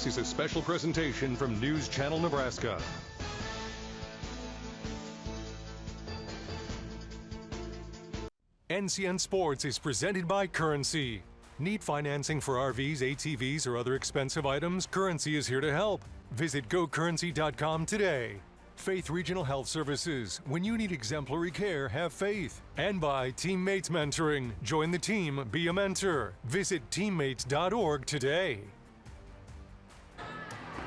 is a special presentation from News Channel Nebraska. NCN Sports is presented by Currency. Need financing for RVs, ATVs, or other expensive items? Currency is here to help. Visit gocurrency.com today. Faith Regional Health Services. When you need exemplary care, have faith. And by Teammates Mentoring. Join the team, be a mentor. Visit teammates.org today.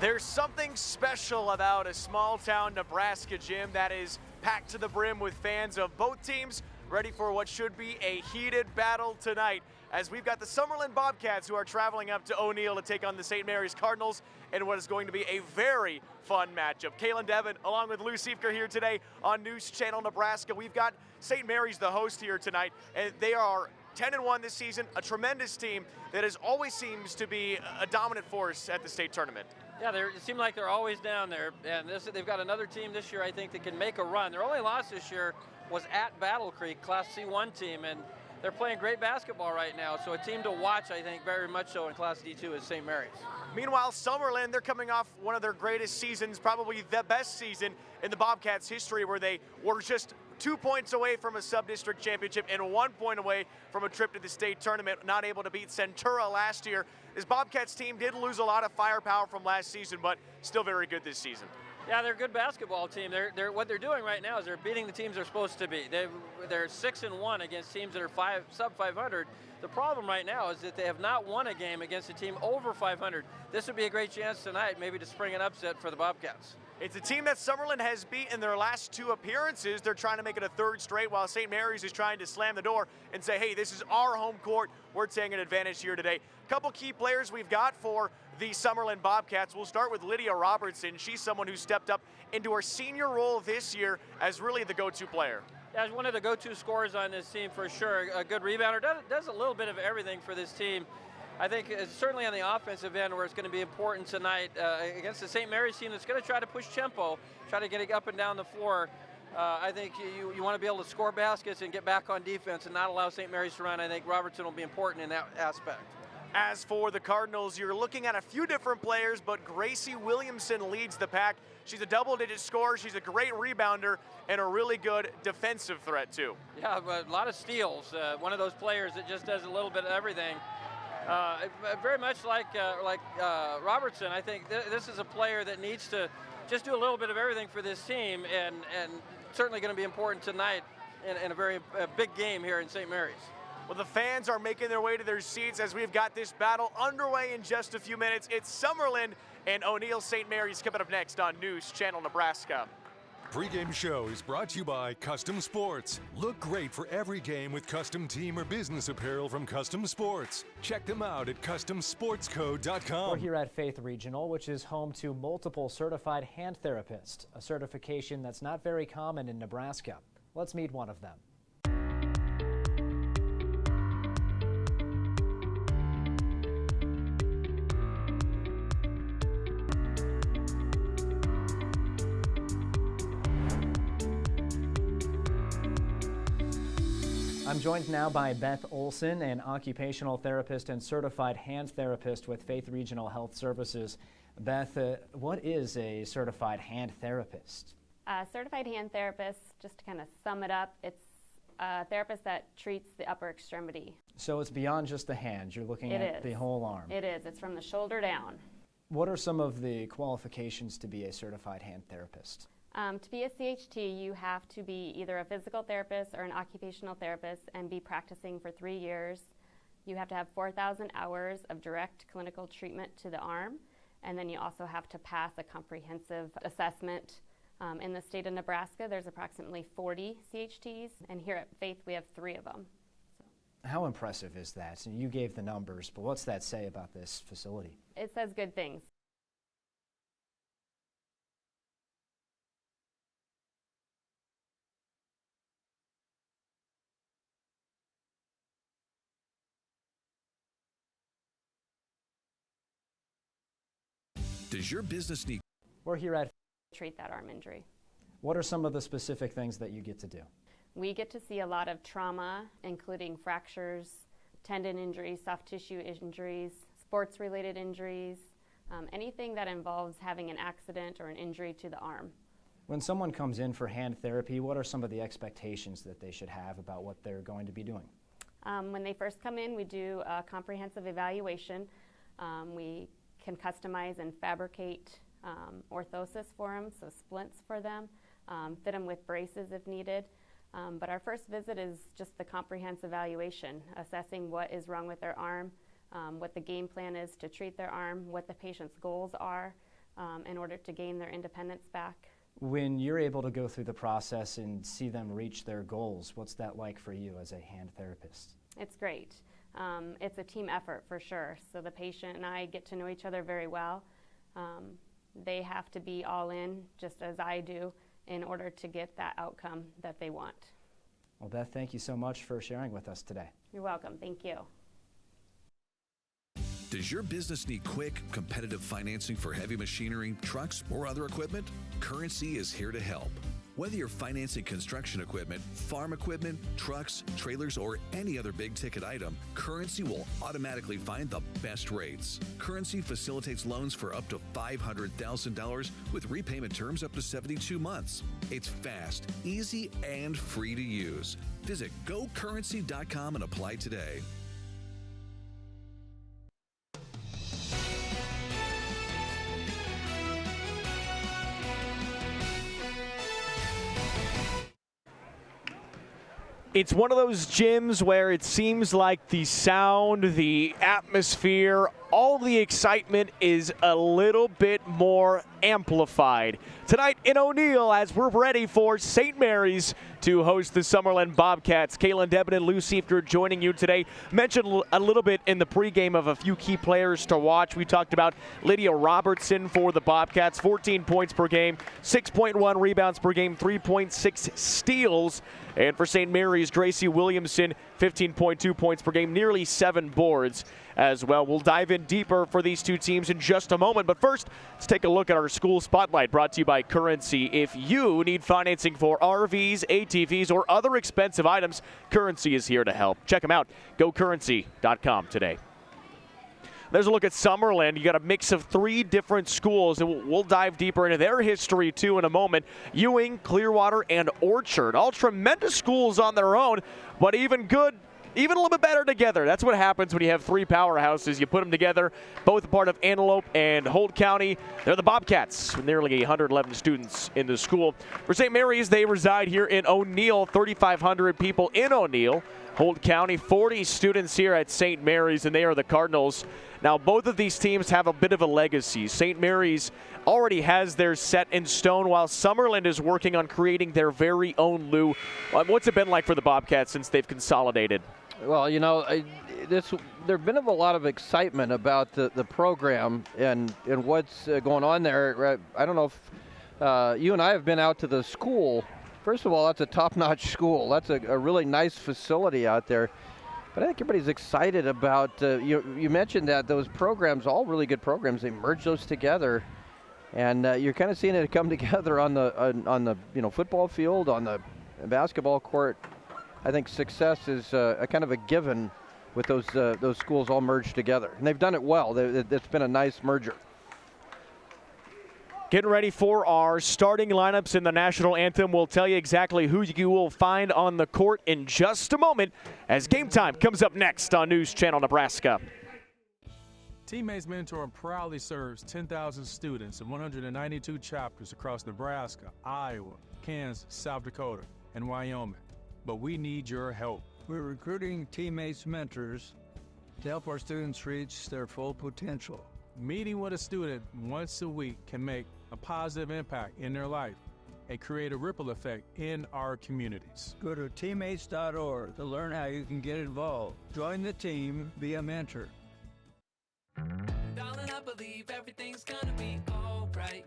There's something special about a small-town Nebraska gym that is packed to the brim with fans of both teams ready for what should be a heated battle tonight, as we've got the Summerland Bobcats who are traveling up to O'Neill to take on the St. Marys Cardinals in what is going to be a very fun matchup. Kaylin Devon along with Lou Siefker here today on News Channel Nebraska. We've got St. Marys, the host, here tonight, and they are 10-1 this season, a tremendous team that always seems to be a dominant force at the state tournament. Yeah, it seems like they're always down there, and they've got another team this year, I think, that can make a run. Their only loss this year was at Battle Creek, Class C1 team, and they're playing great basketball right now. So a team to watch, I think, very much so in Class D2 is St. Marys. Meanwhile, Summerland, they're coming off one of their greatest seasons, probably the best season in the Bobcats' history, where they were just 2 points away from a sub-district championship and 1 point away from a trip to the state tournament, not able to beat Centura last year. This Bobcats team did lose a lot of firepower from last season, but still very good this season. Yeah, they're a good basketball team. What they're doing right now is they're beating the teams they're supposed to be. They're 6-1 against teams that are sub 500. The problem right now is that they have not won a game against a team over 500. This would be a great chance tonight maybe to spring an upset for the Bobcats. It's a team that Summerland has beat in their last 2 appearances. They're trying to make it a 3rd straight, while St. Marys is trying to slam the door and say, hey, this is our home court. We're taking an advantage here today. A couple key players we've got for the Summerland Bobcats. We'll start with Lydia Robertson. She's someone who stepped up into her senior role this year as really the go-to player. Yeah, one of the go-to scorers on this team for sure. A good rebounder. Does a little bit of everything for this team. I think it's certainly on the offensive end where it's going to be important tonight against the St. Marys team that's going to try to push tempo, try to get it up and down the floor. I think you want to be able to score baskets and get back on defense and not allow St. Marys to run. I think Robertson will be important in that aspect. As for the Cardinals, you're looking at a few different players, but Gracie Williamson leads the pack. She's a double-digit scorer, she's a great rebounder, and a really good defensive threat, too. Yeah, but a lot of steals. One of those players that just does a little bit of everything. Very much like Robertson, I think this is a player that needs to just do a little bit of everything for this team, and certainly going to be important tonight in a very big game here in St. Marys. Well, the fans are making their way to their seats as we've got this battle underway in just a few minutes. It's Summerland and O'Neill St. Marys coming up next on News Channel Nebraska. Pre-game show is brought to you by Custom Sports. Look great for every game with custom team or business apparel from Custom Sports. Check them out at customsportsco.com. We're here at Faith Regional, which is home to multiple certified hand therapists, a certification that's not very common in Nebraska. Let's meet one of them. I'm joined now by Beth Olson, an occupational therapist and certified hand therapist with Faith Regional Health Services. Beth, what is a certified hand therapist? A certified hand therapist, just to kind of sum it up, it's a therapist that treats the upper extremity. So it's beyond just the hand. You're looking at the whole arm. It is. It's from the shoulder down. What are some of the qualifications to be a certified hand therapist? To be a CHT, you have to be either a physical therapist or an occupational therapist and be practicing for 3 years. You have to have 4,000 hours of direct clinical treatment to the arm, and then you also have to pass a comprehensive assessment. In the state of Nebraska, there's approximately 40 CHTs, and here at Faith we have 3 of them. How impressive is that? So you gave the numbers, but what's that say about this facility? It says good things. Does your business need? We're here at treat that arm injury. What are some of the specific things that you get to do? We get to see a lot of trauma, including fractures, tendon injuries, soft tissue injuries, sports-related injuries, anything that involves having an accident or an injury to the arm. When someone comes in for hand therapy, what are some of the expectations that they should have about what they're going to be doing? When they first come in, we do a comprehensive evaluation. We can customize and fabricate orthosis for them, so splints for them, fit them with braces if needed. But our first visit is just the comprehensive evaluation, assessing what is wrong with their arm, what the game plan is to treat their arm, what the patient's goals are in order to gain their independence back. When you're able to go through the process and see them reach their goals, what's that like for you as a hand therapist? It's great. It's a team effort for sure. So the patient and I get to know each other very well. They have to be all in, just as I do, in order to get that outcome that they want. Well, Beth, thank you so much for sharing with us today. You're welcome. Thank you. Does your business need quick, competitive financing for heavy machinery, trucks, or other equipment? Currency is here to help. Whether you're financing construction equipment, farm equipment, trucks, trailers, or any other big-ticket item, Currency will automatically find the best rates. Currency facilitates loans for up to $500,000 with repayment terms up to 72 months. It's fast, easy, and free to use. Visit GoCurrency.com and apply today. It's one of those gyms where it seems like the sound, the atmosphere, all the excitement is a little bit more amplified. Tonight in O'Neill, as we're ready for St. Mary's to host the Summerland Bobcats. Kaylin Debon and Lou Siefter joining you today. Mentioned a little bit in the pregame of a few key players to watch. We talked about Lydia Robertson for the Bobcats, 14 points per game, 6.1 rebounds per game, 3.6 steals. And for St. Mary's, Gracie Williamson, 15.2 points per game, nearly 7 boards as well. We'll dive in deeper for these two teams in just a moment. But first, let's take a look at our school spotlight brought to you by Currency. If you need financing for RVs, ATVs, or other expensive items, Currency is here to help. Check them out. GoCurrency.com today. There's a look at Summerland. You got a mix of 3 different schools, and we'll dive deeper into their history, too, in a moment. Ewing, Clearwater, and Orchard. All tremendous schools on their own, but even a little bit better together. That's what happens when you have 3 powerhouses. You put them together, both a part of Antelope and Holt County. They're the Bobcats, with nearly 111 students in the school. For St. Mary's, they reside here in O'Neill, 3,500 people in O'Neill. Holt County, 40 students here at St. Mary's, and they are the Cardinals. Now, both of these teams have a bit of a legacy. St. Mary's already has theirs set in stone, while Summerland is working on creating their very own, Lou. What's it been like for the Bobcats since they've consolidated? Well, you know, there's been a lot of excitement about the program and what's going on there. I don't know if you and I have been out to the school. First of all, that's a top-notch school. That's a really nice facility out there. But I think everybody's excited about, you mentioned that those programs, all really good programs, they merge those together. And you're kind of seeing it come together on the football field, on the basketball court. I think success is a kind of a given with those schools all merged together. And they've done it well. It's been a nice merger. Getting ready for our starting lineups in the national anthem. We'll tell you exactly who you will find on the court in just a moment as Game Time comes up next on News Channel Nebraska. Teammates Mentor proudly serves 10,000 students in 192 chapters across Nebraska, Iowa, Kansas, South Dakota, and Wyoming. But we need your help. We're recruiting Teammates Mentors to help our students reach their full potential. Meeting with a student once a week can make a positive impact in their life and create a ripple effect in our communities. Go to teammates.org to learn how you can get involved. Join the team, be a mentor. Darling, I believe everything's gonna be alright.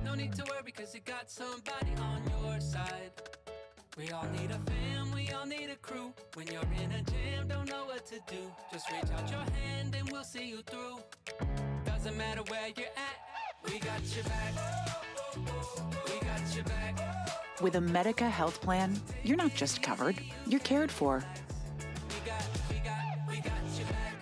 No need to worry because you got somebody on your side. We all need a fam, we all need a crew. When you're in a jam, don't know what to do. Just reach out your hand and we'll see you through. Doesn't matter where you're at, we got your back. We got your back. With a Medica health plan, you're not just covered, you're cared for. We got your back.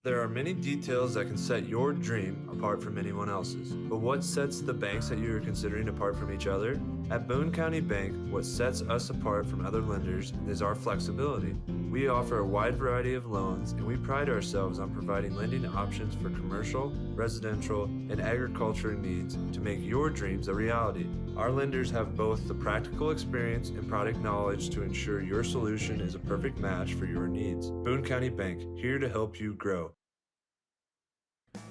There are many details that can set your dream apart from anyone else's. But what sets the banks that you are considering apart from each other? At Boone County Bank, what sets us apart from other lenders is our flexibility. We offer a wide variety of loans, and we pride ourselves on providing lending options for commercial, residential, and agriculture needs to make your dreams a reality. Our lenders have both the practical experience and product knowledge to ensure your solution is a perfect match for your needs. Boone County Bank, here to help you grow.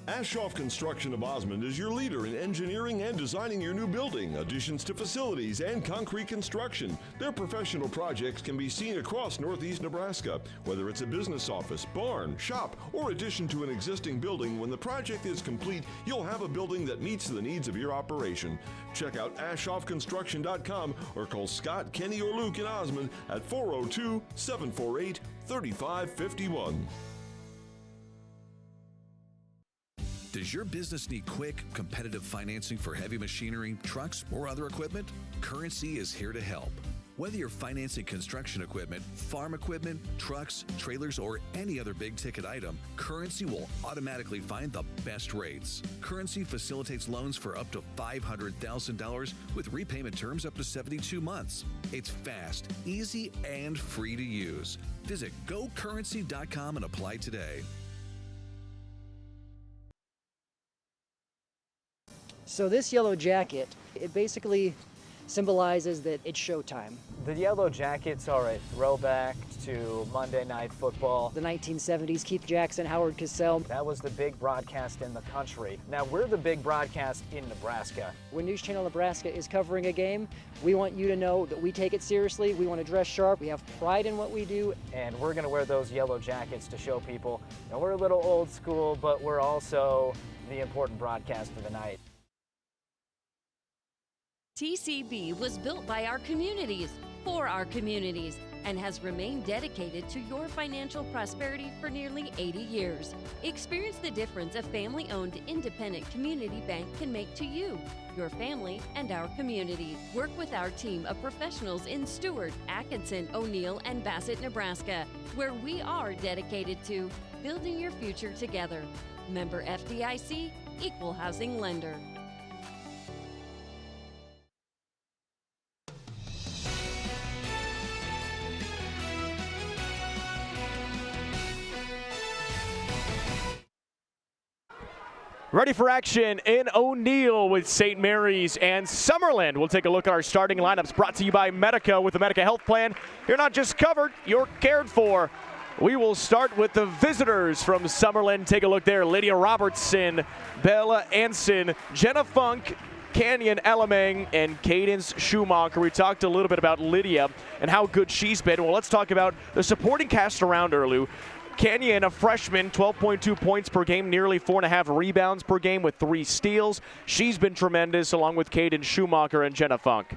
Ashoff Construction of Osmond is your leader in engineering and designing your new building, additions to facilities, and concrete construction. Their professional projects can be seen across northeast Nebraska. Whether it's a business office, barn, shop, or addition to an existing building, when the project is complete, you'll have a building that meets the needs of your operation. Check out ashoffconstruction.com or call Scott, Kenny, or Luke in Osmond at 402-748-3551. Does your business need quick, competitive financing for heavy machinery, trucks, or other equipment? Currency is here to help. Whether you're financing construction equipment, farm equipment, trucks, trailers, or any other big-ticket item, Currency will automatically find the best rates. Currency facilitates loans for up to $500,000 with repayment terms up to 72 months. It's fast, easy, and free to use. Visit GoCurrency.com and apply today. So this yellow jacket, it basically symbolizes that it's showtime. The Yellow Jackets are a throwback to Monday Night Football. The 1970s, Keith Jackson, Howard Cosell. That was the big broadcast in the country. Now we're the big broadcast in Nebraska. When News Channel Nebraska is covering a game, we want you to know that we take it seriously. We want to dress sharp. We have pride in what we do. And we're going to wear those yellow jackets to show people, you know, we're a little old school, but we're also the important broadcast of the night. TCB was built by our communities, for our communities, and has remained dedicated to your financial prosperity for nearly 80 years. Experience the difference a family-owned independent community bank can make to you, your family, and our community. Work with our team of professionals in Stewart, Atkinson, O'Neill, and Bassett, Nebraska, where we are dedicated to building your future together. Member FDIC, Equal Housing Lender. Ready for action in O'Neill with St. Marys and Summerland. We'll take a look at our starting lineups brought to you by Medica. With the Medica Health Plan, you're not just covered, you're cared for. We will start with the visitors from Summerland. Take a look there. Lydia Robertson, Bella Anson, Jenna Funk, Canyon Elamang, and Cadence Schumacher. We talked a little bit about Lydia and how good she's been. Well, let's talk about the supporting cast around her, Lou. Canyon, a freshman, 12.2 points per game, nearly 4.5 rebounds per game with 3 steals. She's been tremendous, along with Cadence Schumacher and Jenna Funk.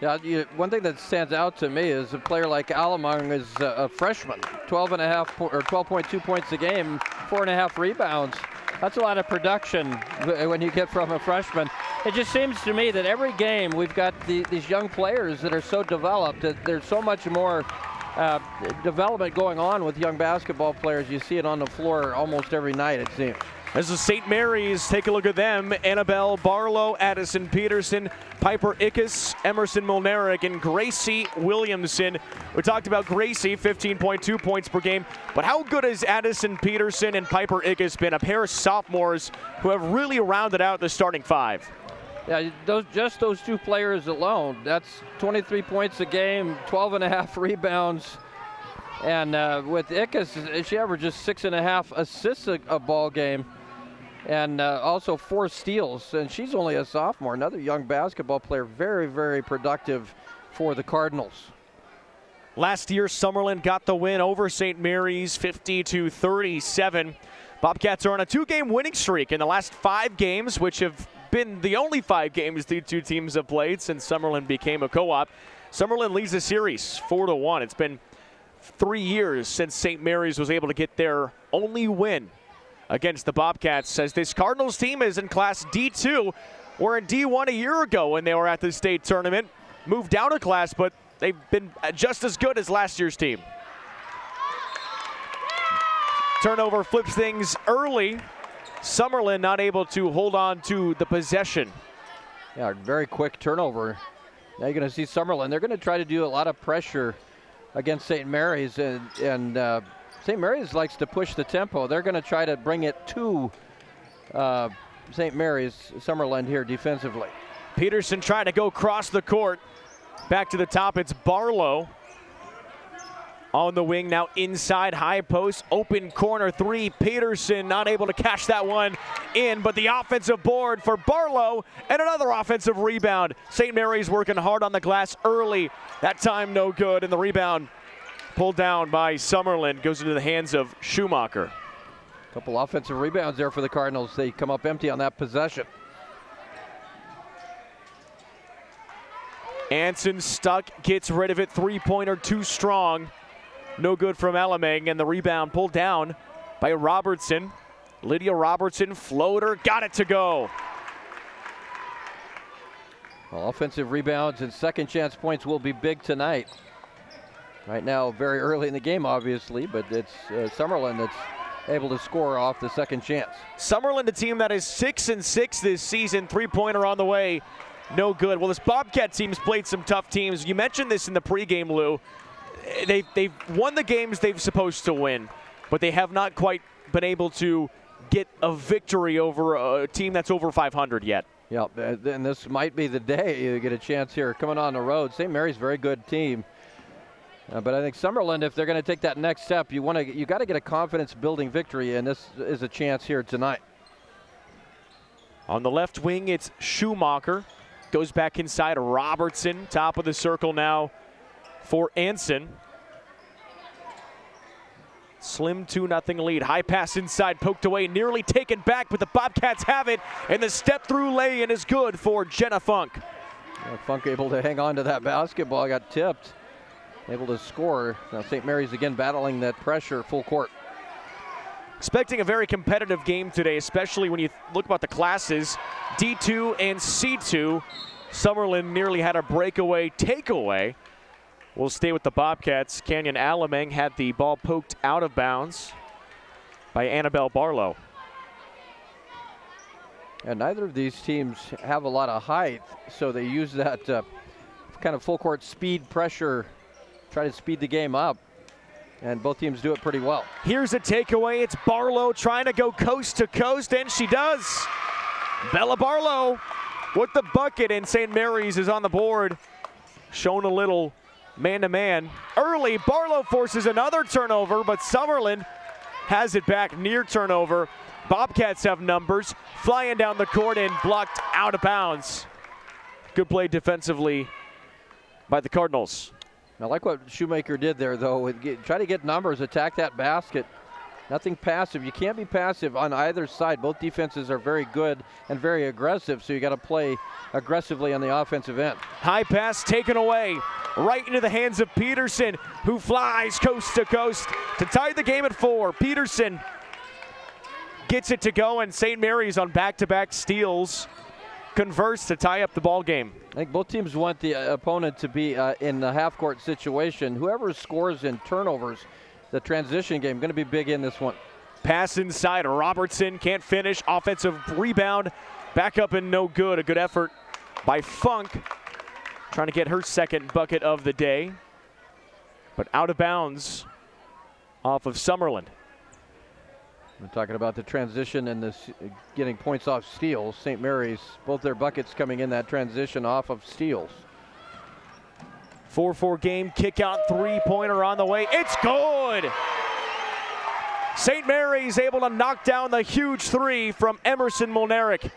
Yeah, one thing that stands out to me is a player like Alamang is a freshman, 12.2 points a game, 4.5 rebounds. That's a lot of production when you get from a freshman. It just seems to me that every game we've got these young players that are so developed, that there's so much more development going on with young basketball players. You see it on the floor almost every night, it seems. This is St. Marys. Take a look at them. Annabelle Barlow, Addison Peterson, Piper Ickes, Emerson Molnaric, and Gracie Williamson. We talked about Gracie, 15.2 points per game, but how good has Addison Peterson and Piper Ickes been? A pair of sophomores who have really rounded out the starting 5. Yeah, just those 2 players alone, that's 23 points a game, 12.5 rebounds. And with Ickes, she averages 6.5 assists a ball game, and also 4 steals. And she's only a sophomore, another young basketball player, very, very productive for the Cardinals. Last year, Summerland got the win over St. Marys, 50-37. Bobcats are on a 2-game winning streak in the last 5 games, which have been the only 5 games the 2 teams have played since Summerland became a co-op. Summerland leads the series 4-1. It's been 3 years since St. Marys was able to get their only win against the Bobcats, as this Cardinals team is in Class D2. Were in D1 a year ago when they were at the state tournament. Moved down a class, but they've been just as good as last year's team. Turnover flips things early. Summerland not able to hold on to the possession. Yeah, very quick turnover. Now you're going to see Summerland. They're going to try to do a lot of pressure against St. Marys, and St. Marys likes to push the tempo. They're going to try to bring it to St. Marys, Summerland here defensively. Peterson trying to go across the court. Back to the top, it's Barlow. On the wing now inside, high post, open corner three. Peterson not able to catch that one in, but the offensive board for Barlow and another offensive rebound. St. Marys working hard on the glass early. That time no good, and the rebound pulled down by Summerland goes into the hands of Schumacher. A couple offensive rebounds there for the Cardinals. They come up empty on that possession. Anson stuck, gets rid of it. Three-pointer too strong. No good from Alamang, and the rebound pulled down by Robertson. Lydia Robertson, floater, got it to go. Well, offensive rebounds and second chance points will be big tonight. Right now, very early in the game, obviously, but it's Summerland that's able to score off the second chance. Summerland, a team that is 6-6 this season. Three-pointer on the way, no good. Well, this Bobcat team's played some tough teams. You mentioned this in the pregame, Lou. They've won the games they've supposed to win, but they have not quite been able to get a victory over a team that's over 500 yet. Yeah, and this might be the day you get a chance here coming on the road. St. Mary's very good team. But I think Summerland, if they're going to take that next step, you got to get a confidence-building victory, and this is a chance here tonight. On the left wing, it's Schumacher. Goes back inside, Robertson, top of the circle now for Anson. Slim 2-0 lead. High pass inside, poked away, nearly taken back, but the Bobcats have it, and the step-through lay-in is good for Jenna Funk. Funk able to hang on to that basketball, got tipped. Able to score. Now St. Mary's again battling that pressure full court. Expecting a very competitive game today, especially when you look about the classes. D2 and C2. Summerland nearly had a breakaway takeaway. We'll stay with the Bobcats. Canyon Alamang had the ball poked out of bounds by Annabelle Barlow. And neither of these teams have a lot of height, so they use that kind of full court speed pressure, try to speed the game up, and both teams do it pretty well. Here's a takeaway. It's Barlow trying to go coast to coast, and she does. Bella Barlow with the bucket, and St. Mary's is on the board. Shown a little man-to-man. Early, Barlow forces another turnover, but Summerland has it back near turnover. Bobcats have numbers, flying down the court and blocked out of bounds. Good play defensively by the Cardinals. I like what Shoemaker did there, though. Try to get numbers, attack that basket. Nothing passive. You can't be passive on either side. Both defenses are very good and very aggressive, so you got to play aggressively on the offensive end. High pass taken away right into the hands of Peterson, who flies coast to coast to tie the game at 4. Peterson gets it to go, and St. Mary's on back-to-back steals converts to tie up the ball game. I think both teams want the opponent to be in the half-court situation. Whoever scores in turnovers, the transition game, going to be big in this one. Pass inside, Robertson can't finish. Offensive rebound, back up and no good. A good effort by Funk, trying to get her second bucket of the day, but out of bounds off of Summerland. We're talking about the transition and this getting points off steals. St. Mary's, both their buckets coming in that transition off of steals. 4-4 game, kick out three-pointer on the way. It's good! St. Mary's able to knock down the huge three from Emerson Molnaric.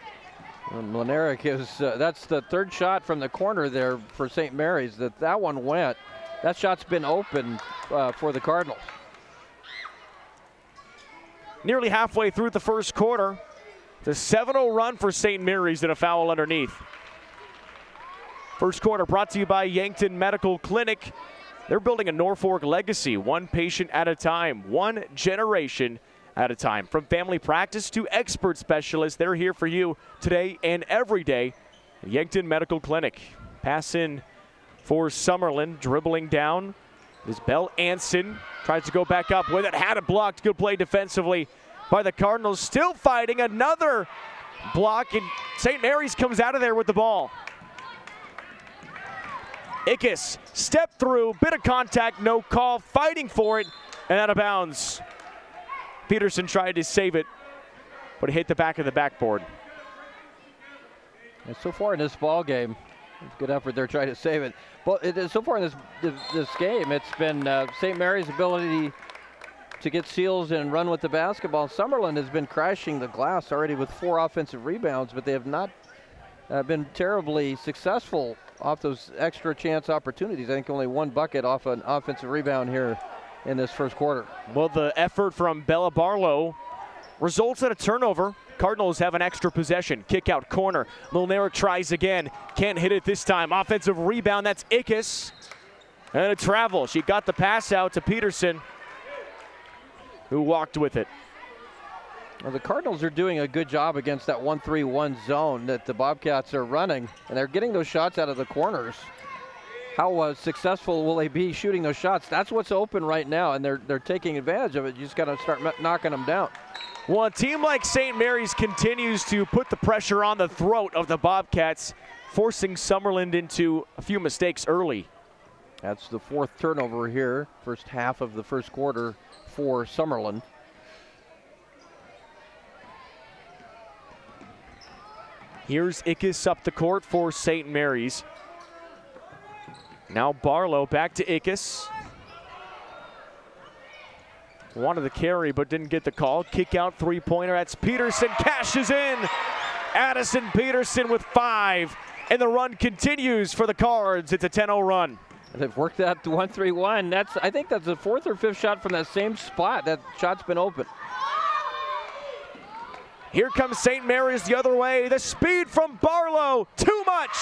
Molnaric is, that's the third shot from the corner there for St. Mary's. That one went. That shot's been open for the Cardinals. Nearly halfway through the first quarter. The 7-0 run for St. Mary's and a foul underneath. First quarter brought to you by Yankton Medical Clinic. They're building a Norfolk legacy, one patient at a time, one generation at a time. From family practice to expert specialists, they're here for you today and every day. Yankton Medical Clinic. Pass in for Summerland, dribbling down. Isabel Anson tries to go back up with it, had it blocked. Good play defensively by the Cardinals. Still fighting, another block, and St. Mary's comes out of there with the ball. Ickes, step through, bit of contact, no call, fighting for it, and out of bounds. Peterson tried to save it, but it hit the back of the backboard. And so far in this ball game, it's a good effort there trying to save it. But so far in this game, it's been St. Mary's ability to get seals and run with the basketball. Summerland has been crashing the glass already with 4 offensive rebounds, but they have not been terribly successful off those extra chance opportunities. I think only 1 bucket off an offensive rebound here in this first quarter. Well, the effort from Bella Barlow results in a turnover. Cardinals have an extra possession. Kick out corner. Milnera tries again. Can't hit it this time. Offensive rebound. That's Ickes. And a travel. She got the pass out to Peterson, who walked with it. Well, the Cardinals are doing a good job against that 1-3-1 zone that the Bobcats are running, and they're getting those shots out of the corners. How successful will they be shooting those shots? That's what's open right now, and they're taking advantage of it. You just got to start knocking them down. Well, a team like St. Mary's continues to put the pressure on the throat of the Bobcats, forcing Summerland into a few mistakes early. That's the 4th turnover here, first half of the first quarter for Summerland. Here's Ickes up the court for St. Mary's. Now Barlow back to Ickes. Wanted the carry but didn't get the call. Kick out 3-pointer. That's Peterson, cashes in. Addison Peterson with 5. And the run continues for the Cards. It's a 10-0 run. They've worked that 1-3-1. I think that's the 4th or 5th shot from that same spot. That shot's been open. Here comes St. Mary's the other way. The speed from Barlow, too much.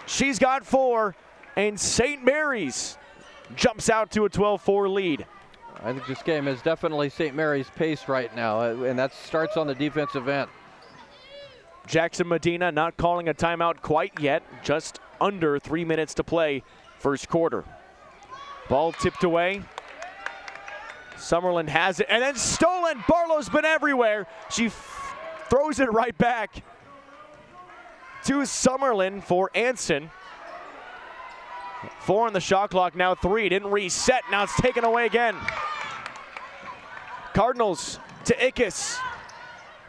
She's got 4, and St. Mary's jumps out to a 12-4 lead. I think this game is definitely St. Mary's pace right now, and that starts on the defensive end. Jackson Medina not calling a timeout quite yet, just under 3 minutes to play first quarter. Ball tipped away. Summerland has it, and then stolen. Barlow's been everywhere. She throws it right back to Summerland for Anson. 4 on the shot clock, now 3. Didn't reset, now it's taken away again. Cardinals to Ickes.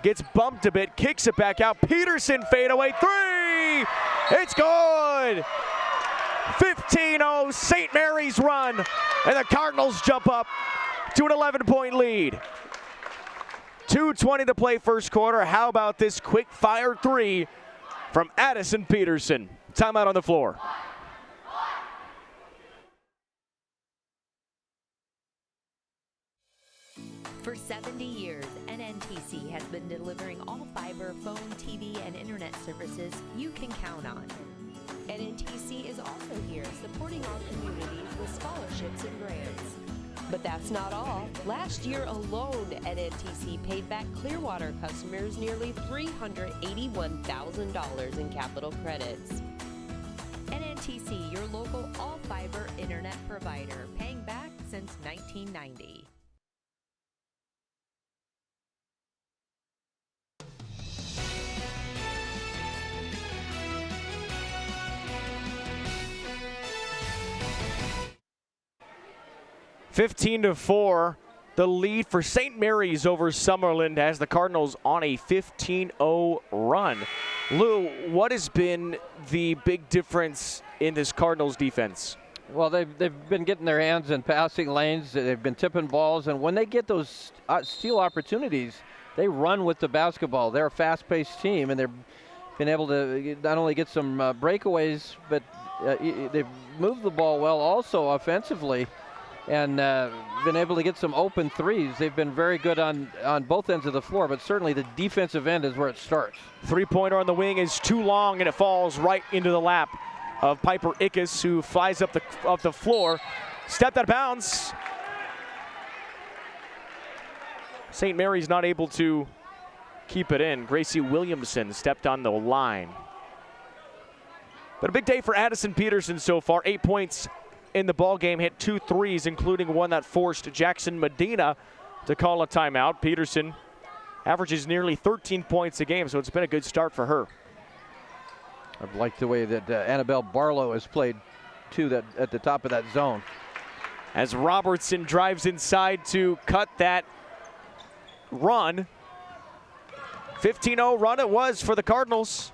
Gets bumped a bit, kicks it back out. Peterson fadeaway 3! It's good! 15-0 St. Mary's run, and the Cardinals jump up to an 11-point lead. 2:20 to play first quarter. How about this quick fire 3 from Addison Peterson? Timeout on the floor. For 70 years, NNTC has been delivering all fiber, phone, TV, and internet services you can count on. NNTC is also here supporting our communities with scholarships and grants. But that's not all. Last year alone, NNTC paid back Clearwater customers nearly $381,000 in capital credits. NNTC, your local all-fiber internet provider, paying back since 1990. (15-4), the lead for St. Mary's over Summerland as the Cardinals on a 15-0 run. Lou, what has been the big difference in this Cardinals defense? Well, they've been getting their hands in passing lanes. They've been tipping balls, and when they get those steal opportunities, they run with the basketball. They're a fast-paced team, and they've been able to not only get some breakaways, but they've moved the ball well also offensively, and been able to get some open threes. They've been very good on both ends of the floor, but certainly the defensive end is where it starts. 3-pointer on the wing is too long, and it falls right into the lap of Piper Ickes, who flies up the floor. Stepped out of bounds. St. Mary's not able to keep it in. Gracie Williamson stepped on the line. But a big day for Addison Peterson so far. 8 points in the ball game, hit 2 threes, including one that forced Jackson Medina to call a timeout. Peterson averages nearly 13 points a game, so it's been a good start for her. I've liked the way that Annabelle Barlow has played, too, that at the top of that zone. As Robertson drives inside to cut that run. 15-0 run it was for the Cardinals.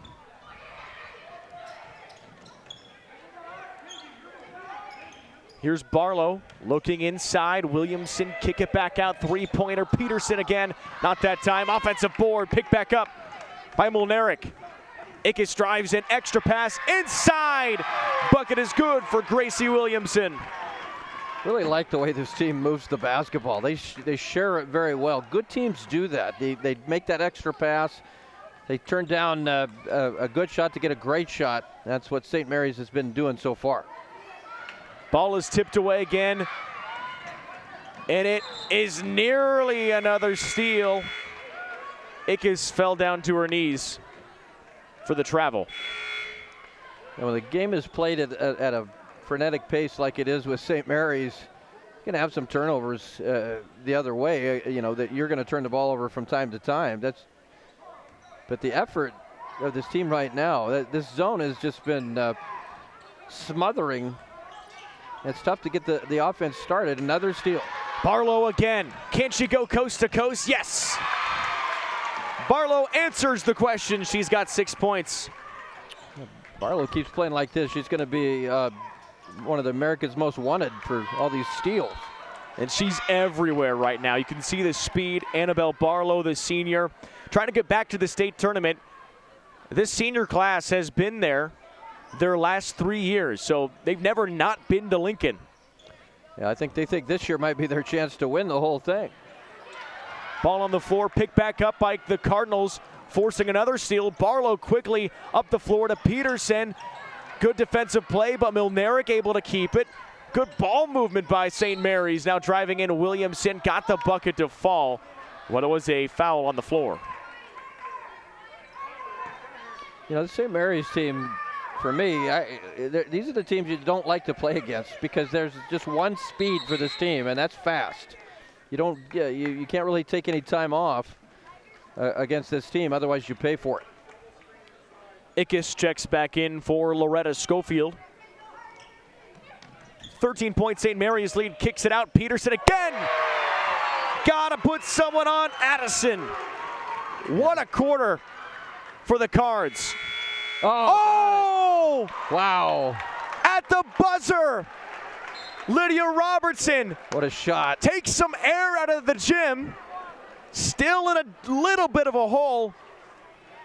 Here's Barlow looking inside. Williamson kick it back out. Three-pointer. Peterson again. Not that time. Offensive board. Pick back up by Mulnerick. Ickes drives in. Extra pass inside. Bucket is good for Gracie Williamson. Really like the way this team moves the basketball. They share it very well. Good teams do that. They make that extra pass. They turn down a good shot to get a great shot. That's what St. Mary's has been doing so far. Ball is tipped away again, and it is nearly another steal. Ickes fell down to her knees for the travel. And when the game is played at a frenetic pace like it is with St. Mary's, you're going to have some turnovers the other way, that you're going to turn the ball over from time to time. But the effort of this team right now, this zone has just been smothering. It's tough to get the offense started. Another steal. Barlow again. Can she go coast to coast? Yes. Barlow answers the question. She's got 6 points. Barlow keeps playing like this. She's going to be one of the America's most wanted for all these steals. And she's everywhere right now. You can see the speed. Annabelle Barlow, the senior, trying to get back to the state tournament. This senior class has been there their last 3 years, so they've never not been to Lincoln. Yeah, I think they think this year might be their chance to win the whole thing. Ball on the floor, picked back up by the Cardinals, forcing another steal. Barlow quickly up the floor to Peterson. Good defensive play, but Mulnerick able to keep it. Good ball movement by St. Mary's. Now driving in Williamson, got the bucket to fall. Well, it was a foul on the floor. The St. Mary's team, for me, these are the teams you don't like to play against because there's just one speed for this team, and that's fast. You can't really take any time off against this team, otherwise you pay for it. Ickes checks back in for Loretta Schofield. 13-point St. Mary's lead, kicks it out. Peterson again. Gotta put someone on Addison. What a quarter for the Cards. Oh! Wow. At the buzzer, Lydia Robertson. What a shot. Takes some air out of the gym. Still in a little bit of a hole.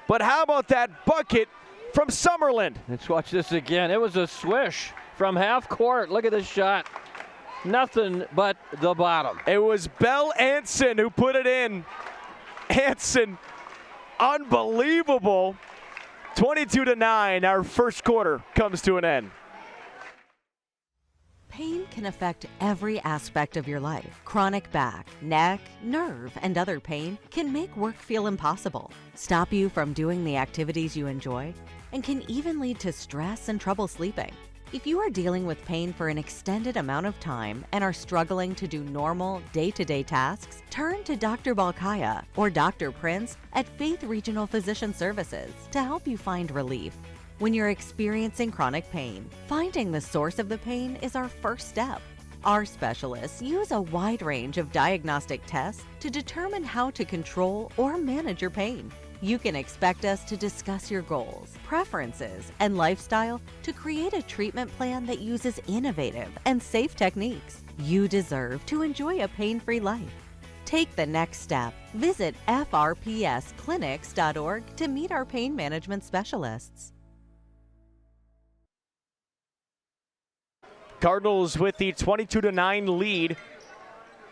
But how about that bucket from Summerland? Let's watch this again. It was a swish from half court. Look at this shot. Nothing but the bottom. It was Belle Anson who put it in. Anson, unbelievable. 22-9, our first quarter comes to an end. Pain can affect every aspect of your life. Chronic back, neck, nerve, and other pain can make work feel impossible, stop you from doing the activities you enjoy, and can even lead to stress and trouble sleeping. If you are dealing with pain for an extended amount of time and are struggling to do normal, day-to-day tasks, turn to Dr. Balkaya or Dr. Prince at Faith Regional Physician Services to help you find relief. When you're experiencing chronic pain, finding the source of the pain is our first step. Our specialists use a wide range of diagnostic tests to determine how to control or manage your pain. You can expect us to discuss your goals, preferences, and lifestyle to create a treatment plan that uses innovative and safe techniques. You deserve to enjoy a pain-free life. Take the next step. Visit frpsclinics.org to meet our pain management specialists. Cardinals with the 22-9 lead.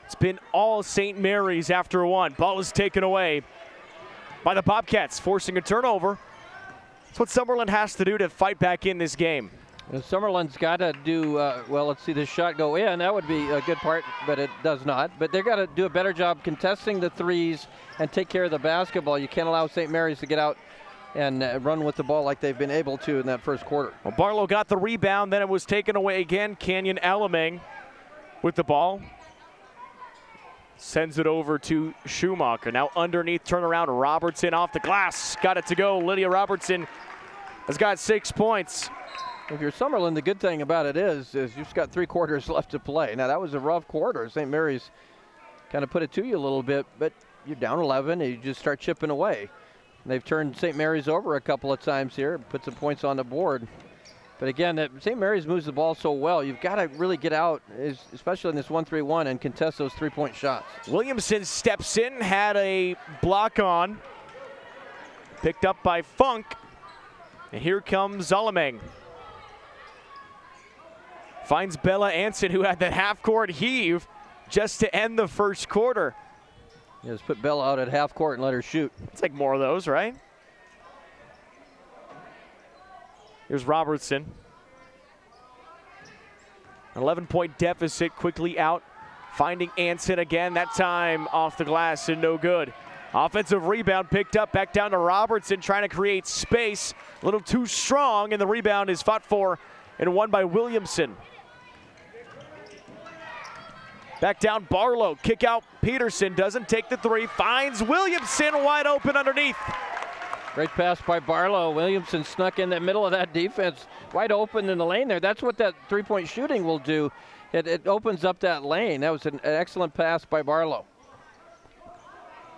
It's been all St. Mary's after one. Ball is taken away by the Bobcats, forcing a turnover. That's what Summerland has to do to fight back in this game. And Summerland's got to do, well, let's see this shot go in. That would be a good part, but it does not. But they've got to do a better job contesting the threes and take care of the basketball. You can't allow St. Mary's to get out and run with the ball like they've been able to in that first quarter. Well, Barlow got the rebound, then it was taken away again. Canyon Alamang with the ball. Sends it over to Schumacher. Now underneath, turnaround, Robertson off the glass. Got it to go. Lydia Robertson has got 6 points. If you're Summerland, the good thing about it is you've just got 3 quarters left to play. Now, that was a rough quarter. St. Mary's kind of put it to you a little bit, but you're down 11, and you just start chipping away. They've turned St. Mary's over a couple of times here, put some points on the board. But again, St. Mary's moves the ball so well. You've got to really get out, especially in this 1-3-1, and contest those 3-point shots. Williamson steps in, had a block on. Picked up by Funk. And here comes Alamang. Finds Bella Anson, who had that half-court heave just to end the first quarter. Yeah, just put Bella out at half court and let her shoot. Let's take more of those, right? Here's Robertson. An 11-point deficit, quickly out. Finding Anson again, that time off the glass and no good. Offensive rebound picked up, back down to Robertson, trying to create space. A little too strong, and the rebound is fought for and won by Williamson. Back down, Barlow, kick out, Peterson doesn't take the three, finds Williamson wide open underneath. Great pass by Barlow. Williamson snuck in the middle of that defense, wide open in the lane there. That's what that three-point shooting will do. It opens up that lane. That was an excellent pass by Barlow.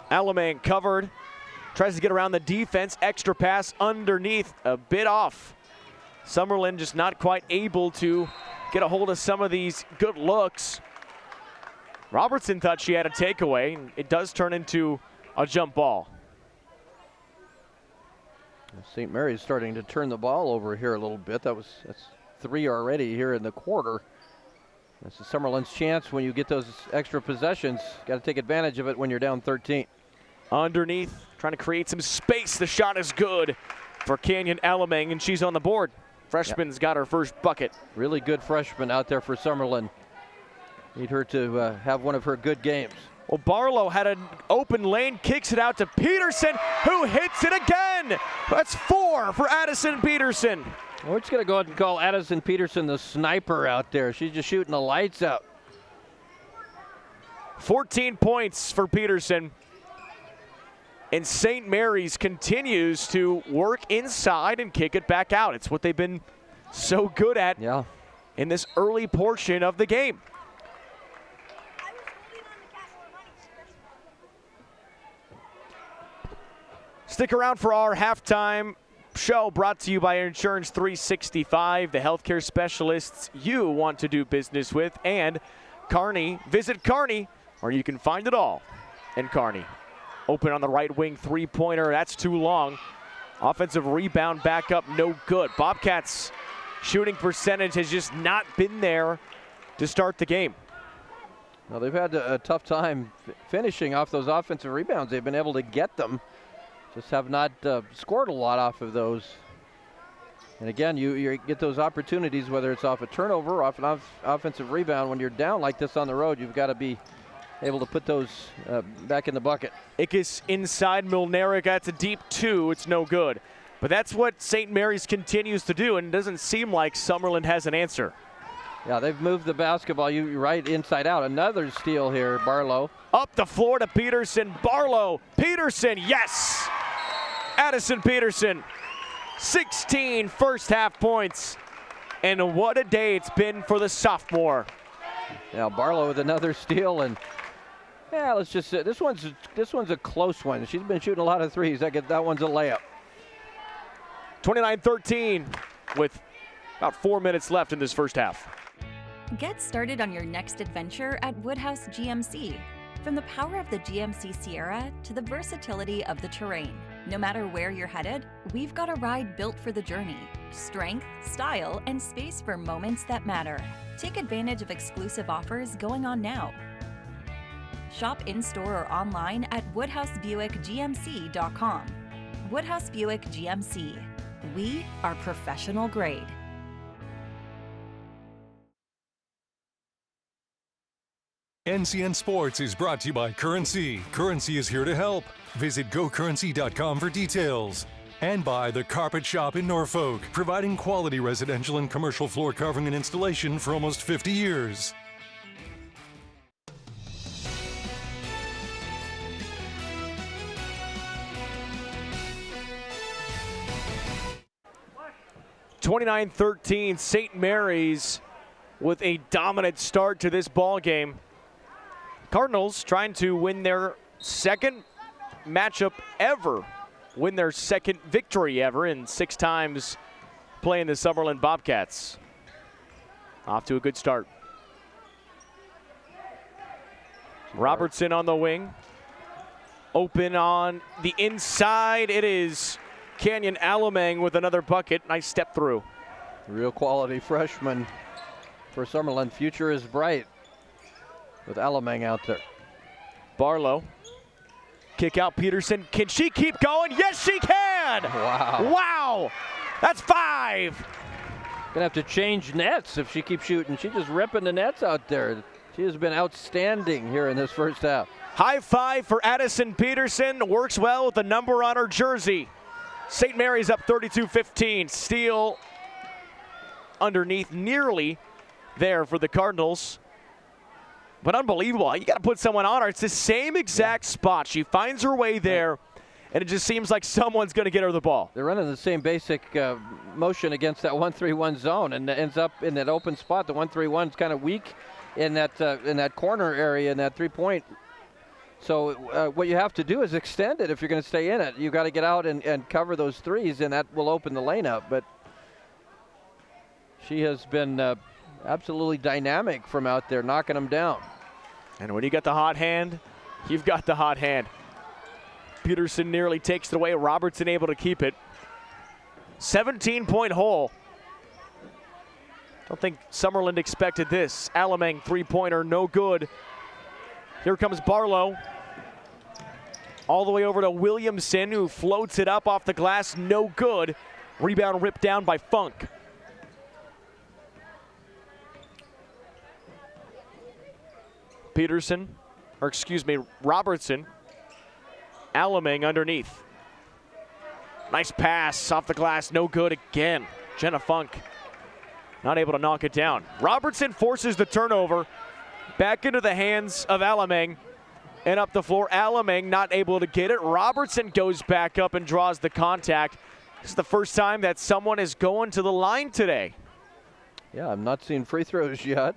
Alamang covered, tries to get around the defense, extra pass underneath, a bit off. Summerland just not quite able to get a hold of some of these good looks. Robertson thought she had a takeaway, and it does turn into a jump ball. St. Mary's starting to turn the ball over here a little bit. That's 3 already here in the quarter. This is Summerland's chance when you get those extra possessions. Got to take advantage of it when you're down 13. Underneath, trying to create some space. The shot is good for Canyon Alamang, and she's on the board. Freshman's got her first bucket. Really good freshman out there for Summerland. Need her to have one of her good games. Well, Barlow had an open lane, kicks it out to Peterson, who hits it again. That's 4 for Addison Peterson. We're just going to go ahead and call Addison Peterson the sniper out there. She's just shooting the lights out. 14 points for Peterson. And St. Mary's continues to work inside and kick it back out. It's what they've been so good at in this early portion of the game. Stick around for our halftime show, brought to you by Insurance 365, the healthcare specialists you want to do business with, and Kearney. Visit Kearney, where you can find it all in Kearney. Open on the right wing, three-pointer, that's too long. Offensive rebound back up, no good. Bobcats' shooting percentage has just not been there to start the game. Well, they've had a tough time finishing off those offensive rebounds. They've been able to get them. Just have not scored a lot off of those. And again, you get those opportunities, whether it's off a turnover or off an offensive rebound. When you're down like this on the road, you've got to be able to put those back in the bucket. Ickes inside, Milneric, that's a deep 2, it's no good. But that's what St. Mary's continues to do, and it doesn't seem like Summerland has an answer. Yeah, they've moved the basketball right inside out. Another steal here, Barlow. Up the floor to Peterson, Barlow, Peterson, yes! Addison Peterson, 16 first half points. And what a day it's been for the sophomore. Now Barlow with another steal, and yeah, let's just say this one's a close one. She's been shooting a lot of threes. That one's a layup. 29-13 with about 4 minutes left in this first half. Get started on your next adventure at Woodhouse GMC. From the power of the GMC Sierra to the versatility of the terrain. No matter where you're headed, we've got a ride built for the journey. Strength, style, and space for moments that matter. Take advantage of exclusive offers going on now. Shop in-store or online at WoodhouseBuickGMC.com. Woodhouse Buick GMC. We are professional grade. NCN Sports is brought to you by Currency. Currency is here to help. Visit GoCurrency.com for details. And by The Carpet Shop in Norfolk, providing quality residential and commercial floor covering and installation for almost 50 years. (29-13), St. Mary's with a dominant start to this ball game. Cardinals trying to win their second matchup ever, win their second victory ever in 6 times playing the Summerland Bobcats. Off to a good start. Robertson on the wing. Open on the inside. It is Canyon Alamang with another bucket. Nice step through. Real quality freshman for Summerland. Future is bright with Alamang out there. Barlow. Kick out Peterson. Can she keep going? Yes, she can! Wow. Wow! That's 5! Gonna have to change nets if she keeps shooting. She's just ripping the nets out there. She has been outstanding here in this first half. High five for Addison Peterson. Works well with the number on her jersey. St. Mary's up 32-15. Steal underneath, nearly there for the Cardinals. But unbelievable. You got to put someone on her. It's the same exact spot. She finds her way there, and it just seems like someone's going to get her the ball. They're running the same basic motion against that 1-3-1 zone, and ends up in that open spot. The 1-3-1 is kind of weak in that corner area, in that three-point. So what you have to do is extend it if you're going to stay in it. You've got to get out and cover those threes, and that will open the lane up. But she has been absolutely dynamic from out there, knocking them down. And when you got the hot hand, you've got the hot hand. Peterson nearly takes it away. Robertson able to keep it. 17-point hole. Don't think Summerland expected this. Alamang three-pointer, no good. Here comes Barlow. All the way over to Williamson, who floats it up off the glass, no good. Rebound ripped down by Funk. Robertson. Alamang underneath. Nice pass off the glass, no good again. Jenna Funk not able to knock it down. Robertson forces the turnover back into the hands of Alamang and up the floor. Alamang not able to get it. Robertson goes back up and draws the contact. This is the first time that someone is going to the line today. Yeah, I'm not seeing free throws yet.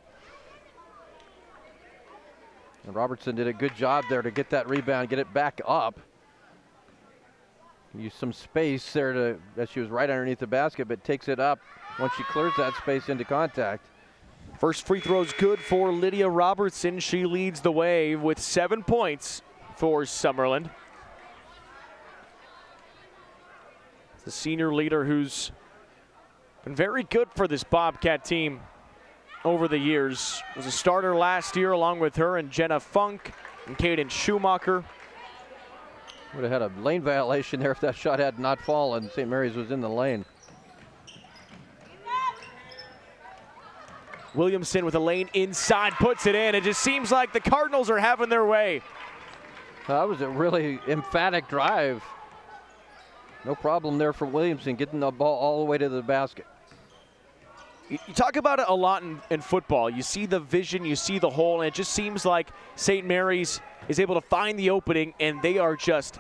And Robertson did a good job there to get that rebound, get it back up. Use some space there that she was right underneath the basket, but takes it up once she clears that space into contact. First free throw's good for Lydia Robertson. She leads the way with 7 points for Summerland. The senior leader who's been very good for this Bobcat team over the years. Was a starter last year along with her and Jenna Funk and Kaden Schumacher. Would have had a lane violation there if that shot had not fallen. St. Mary's was in the lane. Williamson with a lane inside, puts it in. It just seems like the Cardinals are having their way. That was a really emphatic drive. No problem there for Williamson, getting the ball all the way to the basket. You talk about it a lot in football. You see the vision, you see the hole, and it just seems like St. Mary's is able to find the opening, and they are just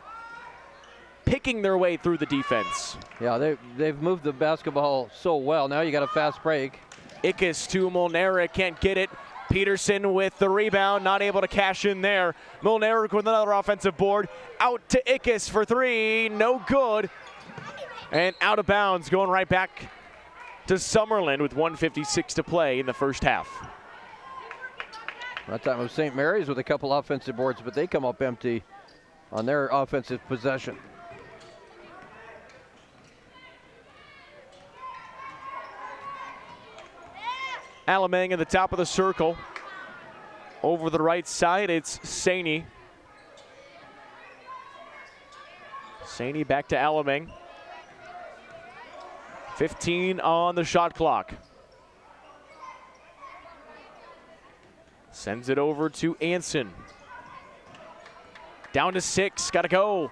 picking their way through the defense. Yeah, they've moved the basketball so well. Now you got a fast break. Ickes to Molnaric, can't get it. Peterson with the rebound, not able to cash in there. Molnaric with another offensive board. Out to Ickes for three, no good. And out of bounds, going right back to Summerland with 1:56 to play in the first half. That time it was St. Mary's with a couple offensive boards, but they come up empty on their offensive possession. Alamang at the top of the circle. Over the right side, it's Saney. Saney back to Alamang. 15 on the shot clock. Sends it over to Anson. Down to 6, gotta go.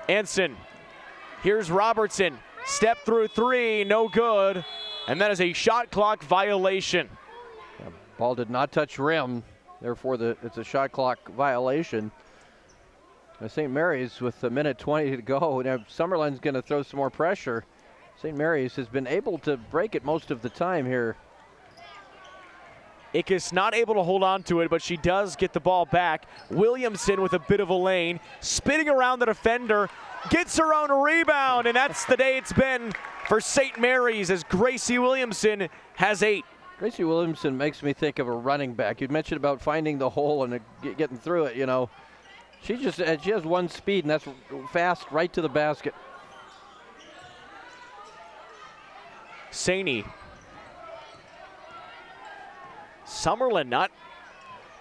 Anson Here's Robertson. Step through three, no good. And that is a shot clock violation. Ball did not touch rim, therefore it's a shot clock violation. St. Mary's with a minute 20 to go. Now Summerland's going to throw some more pressure. St. Mary's has been able to break it most of the time here. Ickes not able to hold on to it, but she does get the ball back. Williamson with a bit of a lane, spinning around the defender, gets her own rebound, and that's the day it's been for St. Mary's as Gracie Williamson has 8. Gracie Williamson makes me think of a running back. You mentioned about finding the hole and getting through it, you know. She has one speed, and that's fast right to the basket. Saney. Summerland not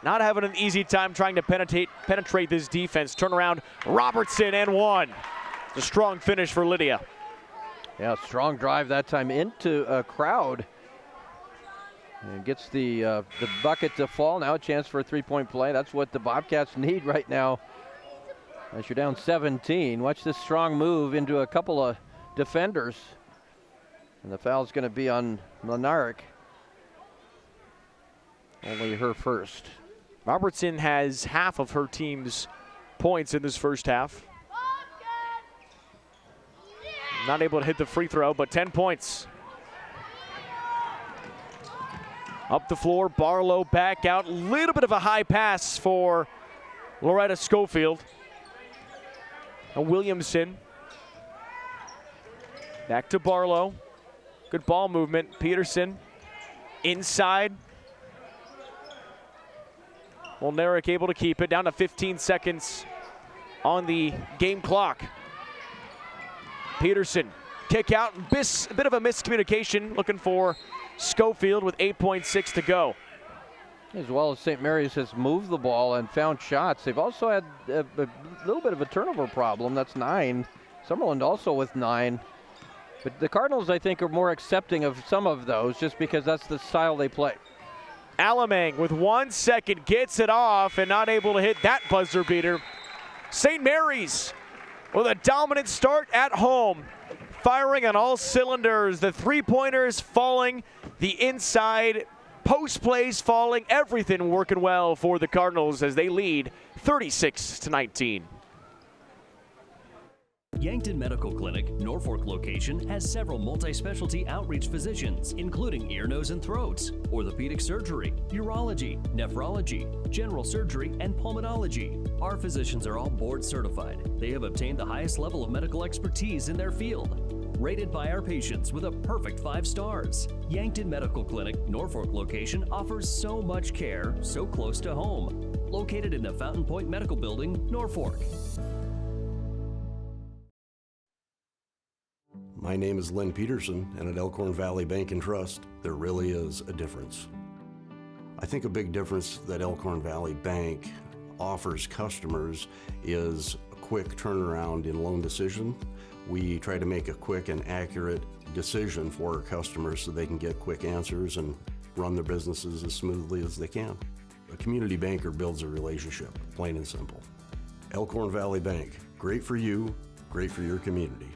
having an easy time trying to penetrate this defense. Turnaround, Robertson and one. A strong finish for Lydia. Yeah, strong drive that time into a crowd. And gets the bucket to fall. Now a chance for a three-point play. That's what the Bobcats need right now. As you're down 17, watch this strong move into a couple of defenders. And the foul's going to be on Lenaric. Only her first. Robertson has half of her team's points in this first half. Not able to hit the free throw, but 10 points. Up the floor, Barlow back out. Little bit of a high pass for Loretta Schofield. And Williamson. Back to Barlow. Good ball movement. Peterson inside. Molnaric able to keep it. Down to 15 seconds on the game clock. Peterson, kick out. A bit of a miscommunication. Looking for Schofield with 8.6 to go. As well as St. Mary's has moved the ball and found shots. They've also had a little bit of a turnover problem. That's 9. Summerland also with 9. But the Cardinals, I think, are more accepting of some of those just because that's the style they play. Alamang with 1 second gets it off and not able to hit that buzzer beater. St. Mary's with a dominant start at home, firing on all cylinders. The three-pointers falling, the inside post plays falling, everything working well for the Cardinals as they lead 36-19. Yankton Medical Clinic, Norfolk location, has several multi-specialty outreach physicians, including ear, nose, and throats, orthopedic surgery, urology, nephrology, general surgery, and pulmonology. Our physicians are all board certified. They have obtained the highest level of medical expertise in their field. Rated by our patients with a perfect 5 stars. Yankton Medical Clinic, Norfolk location, offers so much care, so close to home. Located in the Fountain Point Medical Building, Norfolk. My name is Len Peterson, and at Elkhorn Valley Bank and Trust, there really is a difference. I think a big difference that Elkhorn Valley Bank offers customers is a quick turnaround in loan decision. We try to make a quick and accurate decision for our customers so they can get quick answers and run their businesses as smoothly as they can. A community banker builds a relationship, plain and simple. Elkhorn Valley Bank, great for you, great for your community.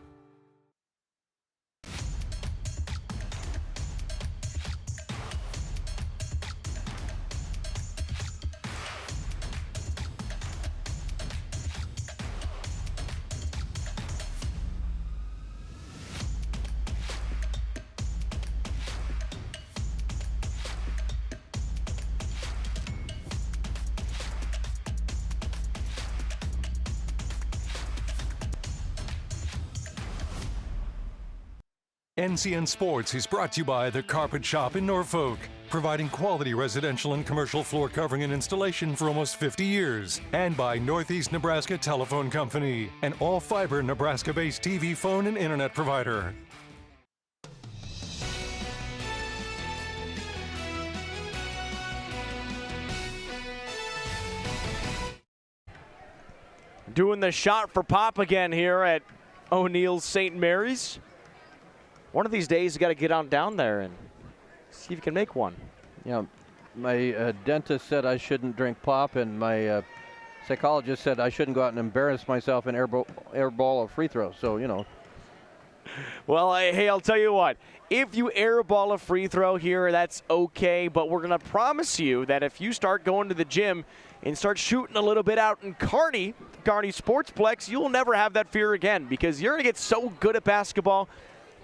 NCN Sports is brought to you by The Carpet Shop in Norfolk, providing quality residential and commercial floor covering and installation for almost 50 years. And by Northeast Nebraska Telephone Company, an all-fiber Nebraska-based TV, phone, and internet provider. Doing the shot for Pop again here at O'Neill's St. Mary's. One of these days, you got to get on down there and see if you can make one. Yeah, my dentist said I shouldn't drink pop, and my psychologist said I shouldn't go out and embarrass myself and airball a free throw. So, you know, Well, hey, I'll tell you what. If you airball a free throw here, that's okay, but we're going to promise you that if you start going to the gym and start shooting a little bit out in Kearney Sportsplex, you'll never have that fear again because you're going to get so good at basketball,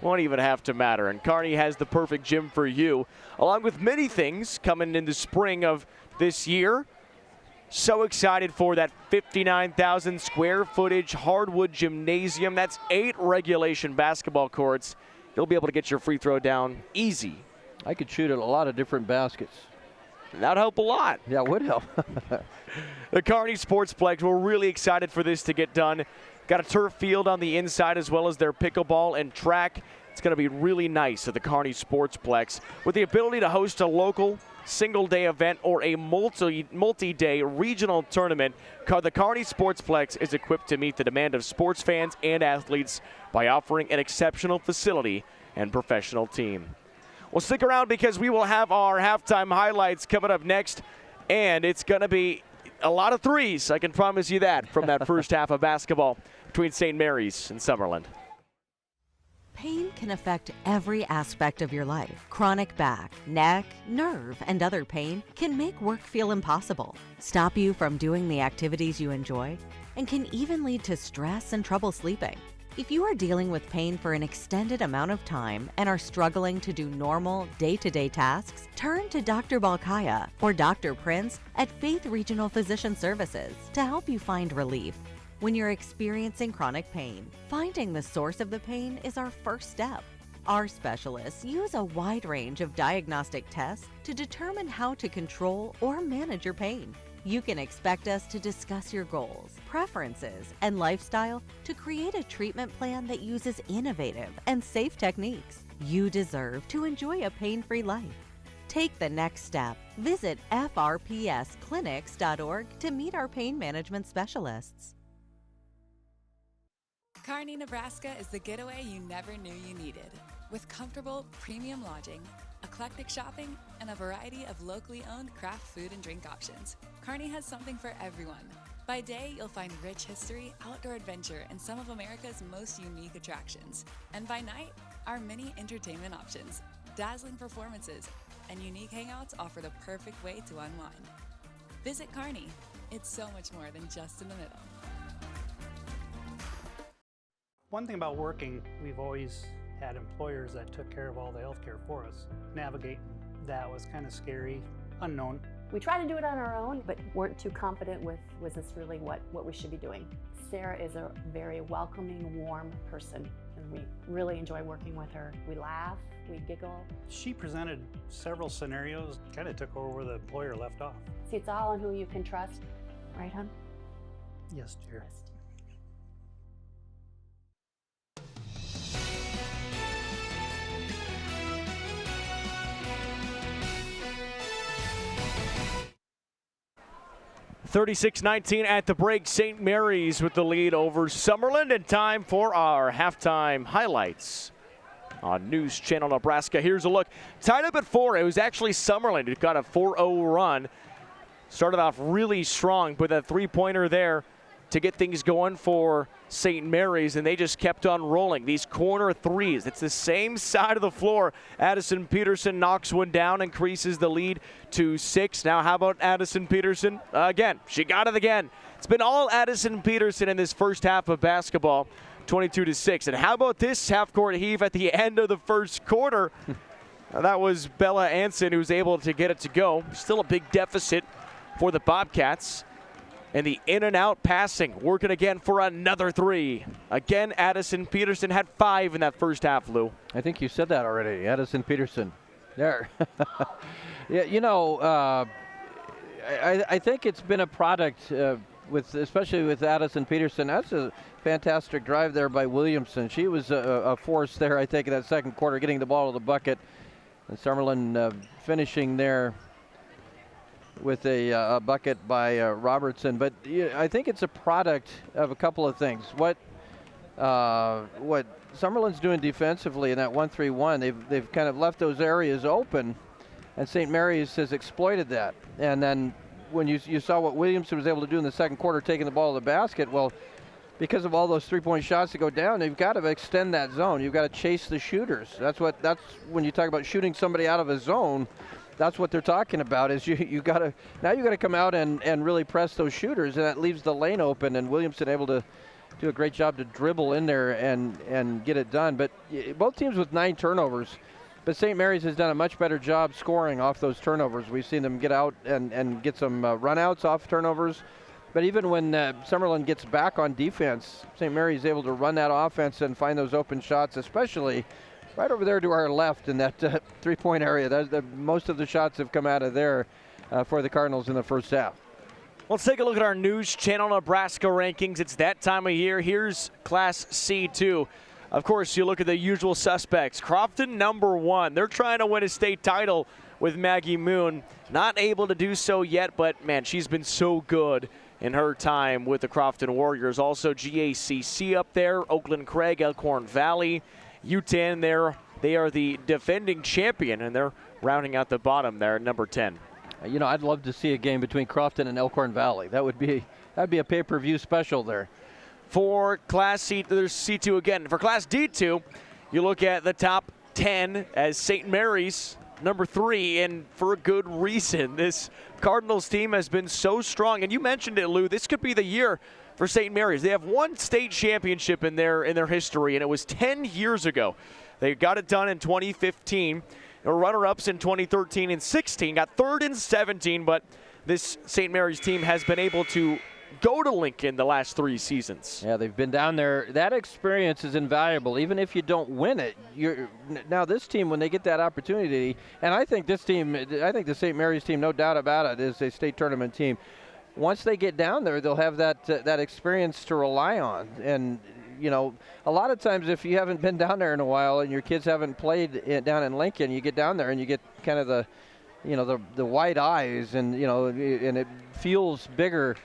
won't even have to matter. And Kearney has the perfect gym for you, along with many things coming in the spring of this year. So excited for that 59,000 square footage hardwood gymnasium. That's 8 regulation basketball courts. You'll be able to get your free throw down easy. I could shoot at a lot of different baskets. That'd help a lot. Yeah, it would help. The Kearney Sportsplex, we're really excited for this to get done. Got a turf field on the inside as well as their pickleball and track. It's going to be really nice at the Kearney Sportsplex with the ability to host a local single-day event or a multi-day regional tournament. The Kearney Sportsplex is equipped to meet the demand of sports fans and athletes by offering an exceptional facility and professional team. Well, stick around because we will have our halftime highlights coming up next, and it's going to be a lot of threes, I can promise you that, from that first half of basketball between St. Mary's and Summerland. Pain can affect every aspect of your life. Chronic back, neck, nerve, and other pain can make work feel impossible, stop you from doing the activities you enjoy, and can even lead to stress and trouble sleeping. If you are dealing with pain for an extended amount of time and are struggling to do normal day-to-day tasks, turn to Dr. Balkaya or Dr. Prince at Faith Regional Physician Services to help you find relief. When you're experiencing chronic pain, finding the source of the pain is our first step. Our specialists use a wide range of diagnostic tests to determine how to control or manage your pain. You can expect us to discuss your goals, preferences, and lifestyle to create a treatment plan that uses innovative and safe techniques. You deserve to enjoy a pain-free life. Take the next step. Visit frpsclinics.org to meet our pain management specialists. Kearney, Nebraska is the getaway you never knew you needed. With comfortable, premium lodging, eclectic shopping, and a variety of locally owned craft food and drink options, Kearney has something for everyone. By day, you'll find rich history, outdoor adventure, and some of America's most unique attractions. And by night, our many entertainment options, dazzling performances, and unique hangouts offer the perfect way to unwind. Visit Kearney. It's so much more than just in the middle. One thing about working, we've always had employers that took care of all the health care for us. Navigating that was kind of scary, unknown. We tried to do it on our own, but weren't too confident with, was this really what we should be doing? Sarah is a very welcoming, warm person, and we really enjoy working with her. We laugh, we giggle. She presented several scenarios, kind of took over where the employer left off. See, it's all on who you can trust, right, hon? Yes, dear. 36-19 at the break. St. Mary's with the lead over Summerland, and time for our halftime highlights on News Channel Nebraska. Here's a look. Tied up at 4. It was actually Summerland who got a 4-0 run. Started off really strong with a three-pointer there to get things going for St. Mary's, and they just kept on rolling. These corner threes, it's the same side of the floor. Addison Peterson knocks one down, increases the lead to 6. Now how about Addison Peterson? Again, she got it again. It's been all Addison Peterson in this first half of basketball, 22-6. And how about this half-court heave at the end of the first quarter? That was Bella Anson who was able to get it to go. Still a big deficit for the Bobcats. And the in-and-out passing, working again for another 3. Again, Addison Peterson had 5 in that first half, Lou. I think you said that already, Addison Peterson. There. Yeah, you know, I think it's been a product, especially with Addison Peterson. That's a fantastic drive there by Williamson. She was a force there, I think, in that second quarter, getting the ball to the bucket. And Summerland finishing there with a bucket by Robertson. But I think it's a product of a couple of things. What Summerland's doing defensively in that 1-3-1, they've kind of left those areas open, and St. Mary's has exploited that. And then when you saw what Williamson was able to do in the second quarter, taking the ball to the basket, well, because of all those three-point shots that go down, you've got to extend that zone. You've got to chase the shooters. That's when you talk about shooting somebody out of a zone. That's what they're talking about. Is you got to come out and really press those shooters, and that leaves the lane open. And Williamson able to do a great job to dribble in there and get it done. But both teams with 9 turnovers. But St. Mary's has done a much better job scoring off those turnovers. We've seen them get out and get some runouts off turnovers. But even when Summerland gets back on defense, St. Mary's able to run that offense and find those open shots, especially right over there to our left in that three-point area. Most of the shots have come out of there for the Cardinals in the first half. Let's take a look at our News Channel Nebraska rankings. It's that time of year. Here's Class C2. Of course, you look at the usual suspects. Crofton, number 1. They're trying to win a state title with Maggie Moon. Not able to do so yet, but, man, she's been so good in her time with the Crofton Warriors. Also GACC up there, Oakland Craig, Elkhorn Valley, UTAN. They are the defending champion, and they're rounding out the bottom there at number 10. You know, I'd love to see a game between Crofton and Elkhorn Valley. That'd be a pay-per-view special there. For Class C, there's C2 again. For Class D2, you look at the top 10 as St. Mary's, number 3, and for a good reason. This Cardinals team has been so strong, and you mentioned it, Lou. This could be the year for St. Mary's. They have one state championship in their history, and it was 10 years ago. They got it done in 2015. They were runner-ups in 2013 and 16. Got third in 17, but this St. Mary's team has been able to go to Lincoln the last 3 seasons. Yeah, they've been down there. That experience is invaluable, even if you don't win it. Now this team, when they get that opportunity, and I think the St. Mary's team, no doubt about it, is a state tournament team. Once they get down there, they'll have that experience to rely on. And you know, a lot of times if you haven't been down there in a while and your kids haven't played down in Lincoln, you get down there and you get kind of the white eyes, and and it feels bigger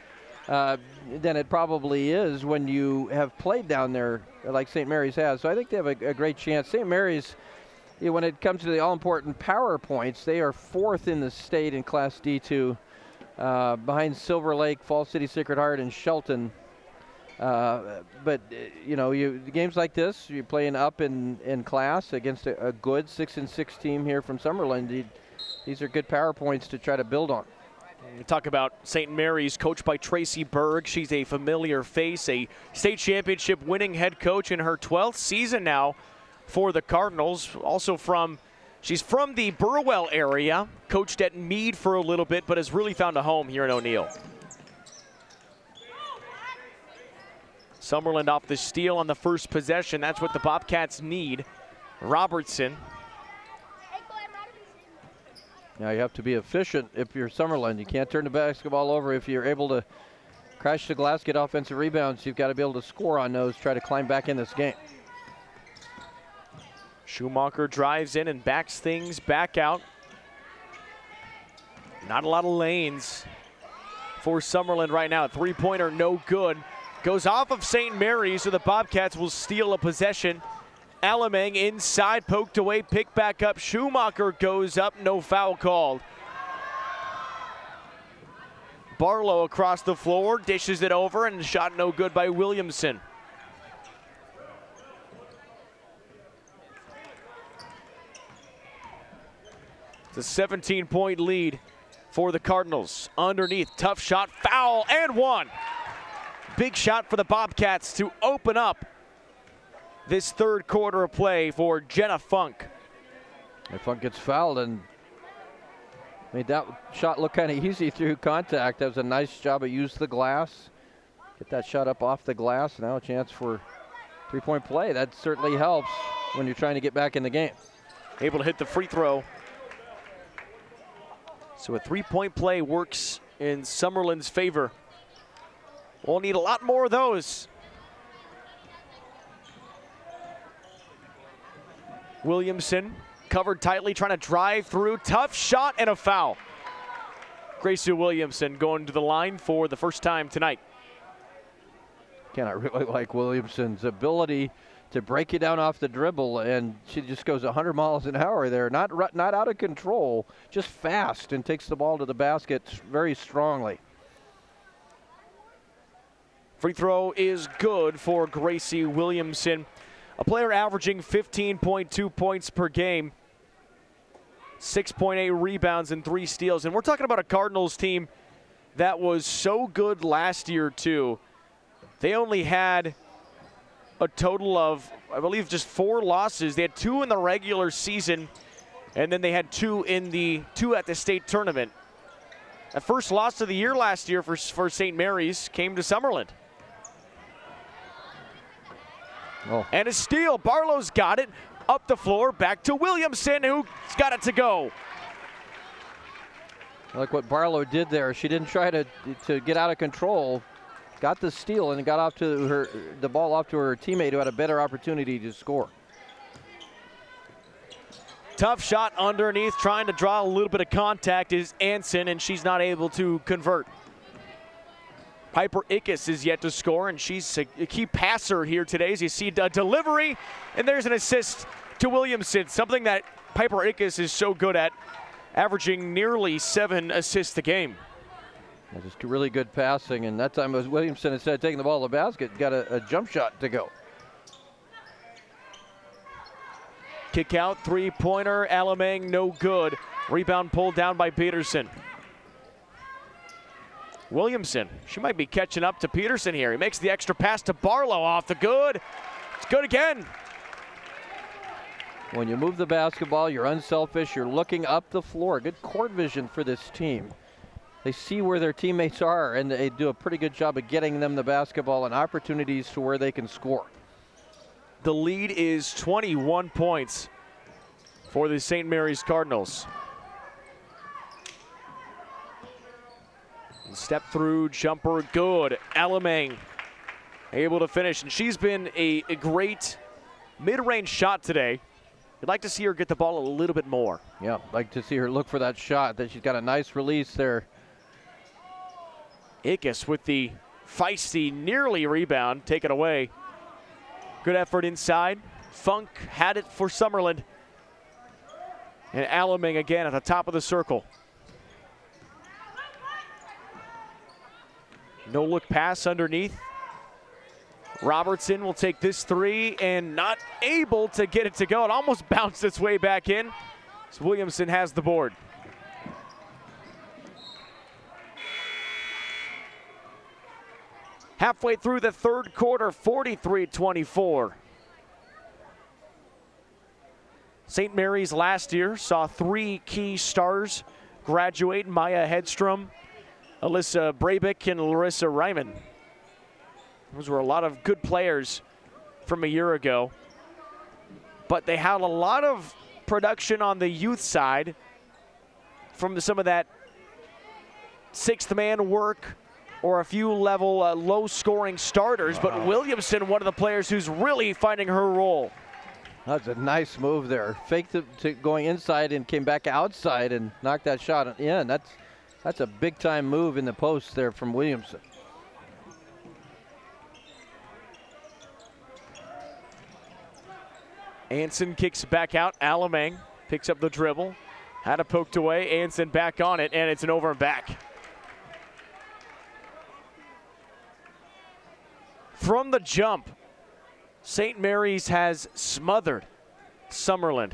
than it probably is when you have played down there like St. Mary's has. So I think they have a great chance. St. Mary's, when it comes to the all-important power points, they are 4th in the state in Class D2, behind Silver Lake, Falls City, Sacred Heart, and Shelton. But games like this, you're playing up in class against a good 6-6 team here from Summerland. These are good power points to try to build on. We talk about St. Mary's, coached by Tracy Berg. She's a familiar face, a state championship winning head coach in her 12th season now for the Cardinals. She's from the Burwell area, coached at Meade for a little bit, but has really found a home here in O'Neill. Summerland off the steal on the first possession. That's what the Bobcats need. Robertson. Now you have to be efficient if you're Summerland. You can't turn the basketball over. If you're able to crash the glass, get offensive rebounds, you've got to be able to score on those, try to climb back in this game. Schumacher drives in and backs things back out. Not a lot of lanes for Summerland right now. Three-pointer no good. Goes off of St. Mary's, so the Bobcats will steal a possession. Alamang inside, poked away, picked back up. Schumacher goes up, no foul called. Barlow across the floor, dishes it over, and shot no good by Williamson. It's a 17-point lead for the Cardinals. Underneath, tough shot, foul, and one. Big shot for the Bobcats to open up this third quarter of play for Jenna Funk. And Funk gets fouled and made that shot look kind of easy through contact. That was a nice job of use the glass. Get that shot up off the glass. Now a chance for three-point play. That certainly helps when you're trying to get back in the game. Able to hit the free throw. So a three-point play works in Summerland's favor. We'll need a lot more of those. Williamson covered tightly, trying to drive through. Tough shot and a foul. Gracie Williamson going to the line for the first time tonight. I really like Williamson's ability to break you down off the dribble, and she just goes 100 miles an hour there. Not out of control, just fast, and takes the ball to the basket very strongly. Free throw is good for Gracie Williamson, a player averaging 15.2 points per game, 6.8 rebounds and 3 steals. And we're talking about a Cardinals team that was so good last year too. They only had a total of, I believe, just 4 losses. They had 2 in the regular season, and then they had 2 at the state tournament. The first loss of the year last year for St. Mary's came to Summerland. Oh. And a steal. Barlow's got it. Up the floor, back to Williamson, who's got it to go. Like what Barlow did there. She didn't try to get out of control. Got the steal and got the ball off to her teammate who had a better opportunity to score. Tough shot underneath, trying to draw a little bit of contact is Anson, and she's not able to convert. Piper Ickes is yet to score, and she's a key passer here today. As you see a delivery, and there's an assist to Williamson, something that Piper Ickes is so good at, averaging nearly 7 assists a game. Yeah, just really good passing, and that time it was Williamson, instead of taking the ball to the basket, got a jump shot to go. Kick out, three-pointer, Alamang, no good. Rebound pulled down by Peterson. Williamson, she might be catching up to Peterson here. He makes the extra pass to Barlow off the good. It's good again. When you move the basketball, you're unselfish, you're looking up the floor. Good court vision for this team. They see where their teammates are, and they do a pretty good job of getting them the basketball and opportunities to where they can score. The lead is 21 points for the St. Mary's Cardinals. Step through, jumper, good. Alamang able to finish, and she's been a great mid-range shot today. You'd like to see her get the ball a little bit more. Yeah, like to see her look for that shot. That she's got a nice release there. Ickes with the feisty, nearly rebound, take it away. Good effort inside. Funk had it for Summerland. And Alamang again at the top of the circle. No look pass underneath. Robertson will take this three and not able to get it to go. It almost bounced its way back in. So Williamson has the board. Halfway through the third quarter, 43-24. St. Mary's last year saw 3 key stars graduate: Maya Hedstrom, Alyssa Brabick, and Larissa Ryman. Those were a lot of good players from a year ago. But they had a lot of production on the youth side from some of that sixth man work or a few level low-scoring starters. But Williamson, one of the players who's really finding her role. That's a nice move there. Faked to going inside and came back outside and knocked that shot in. That's a big-time move in the post there from Williamson. Anson kicks back out. Alamang picks up the dribble. Had it poked away. Anson back on it, and it's an over and back. From the jump, St. Mary's has smothered Summerland.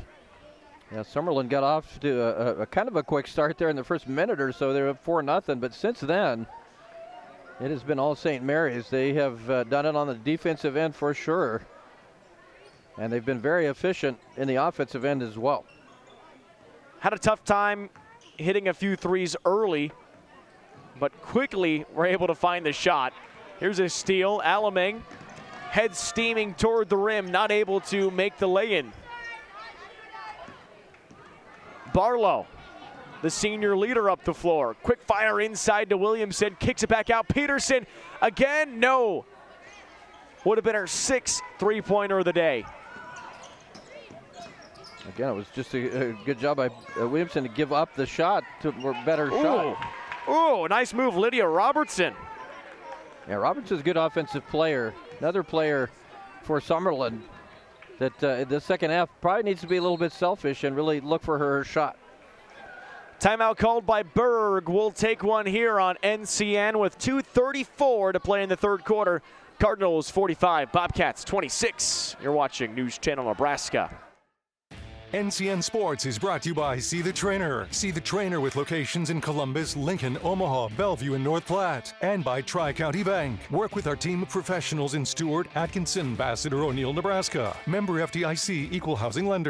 Yeah, Summerland got off to a kind of a quick start there in the first minute or so. They were up 4-0, but since then, it has been all St. Mary's. They have done it on the defensive end for sure, and they've been very efficient in the offensive end as well. Had a tough time hitting a few threes early, but quickly were able to find the shot. Here's a steal. Alamang, head steaming toward the rim, not able to make the lay-in. Barlow, the senior leader, up the floor. Quick fire inside to Williamson, kicks it back out. Peterson again, no. Would have been her 6th three-pointer of the day. Again, it was just a good job by Williamson to give up the shot to a better shot. Oh, nice move, Lydia Robertson. Yeah, Robertson's a good offensive player. Another player for Summerland that the second half probably needs to be a little bit selfish and really look for her shot. Timeout called by Berg. We'll take one here on NCN with 2:34 to play in the third quarter. Cardinals 45, Bobcats 26. You're watching News Channel Nebraska. NCN Sports is brought to you by See the Trainer. See the Trainer with locations in Columbus, Lincoln, Omaha, Bellevue, and North Platte. And by Tri-County Bank. Work with our team of professionals in Stewart, Atkinson, Bassett, or O'Neill, Nebraska. Member FDIC, Equal Housing Lender.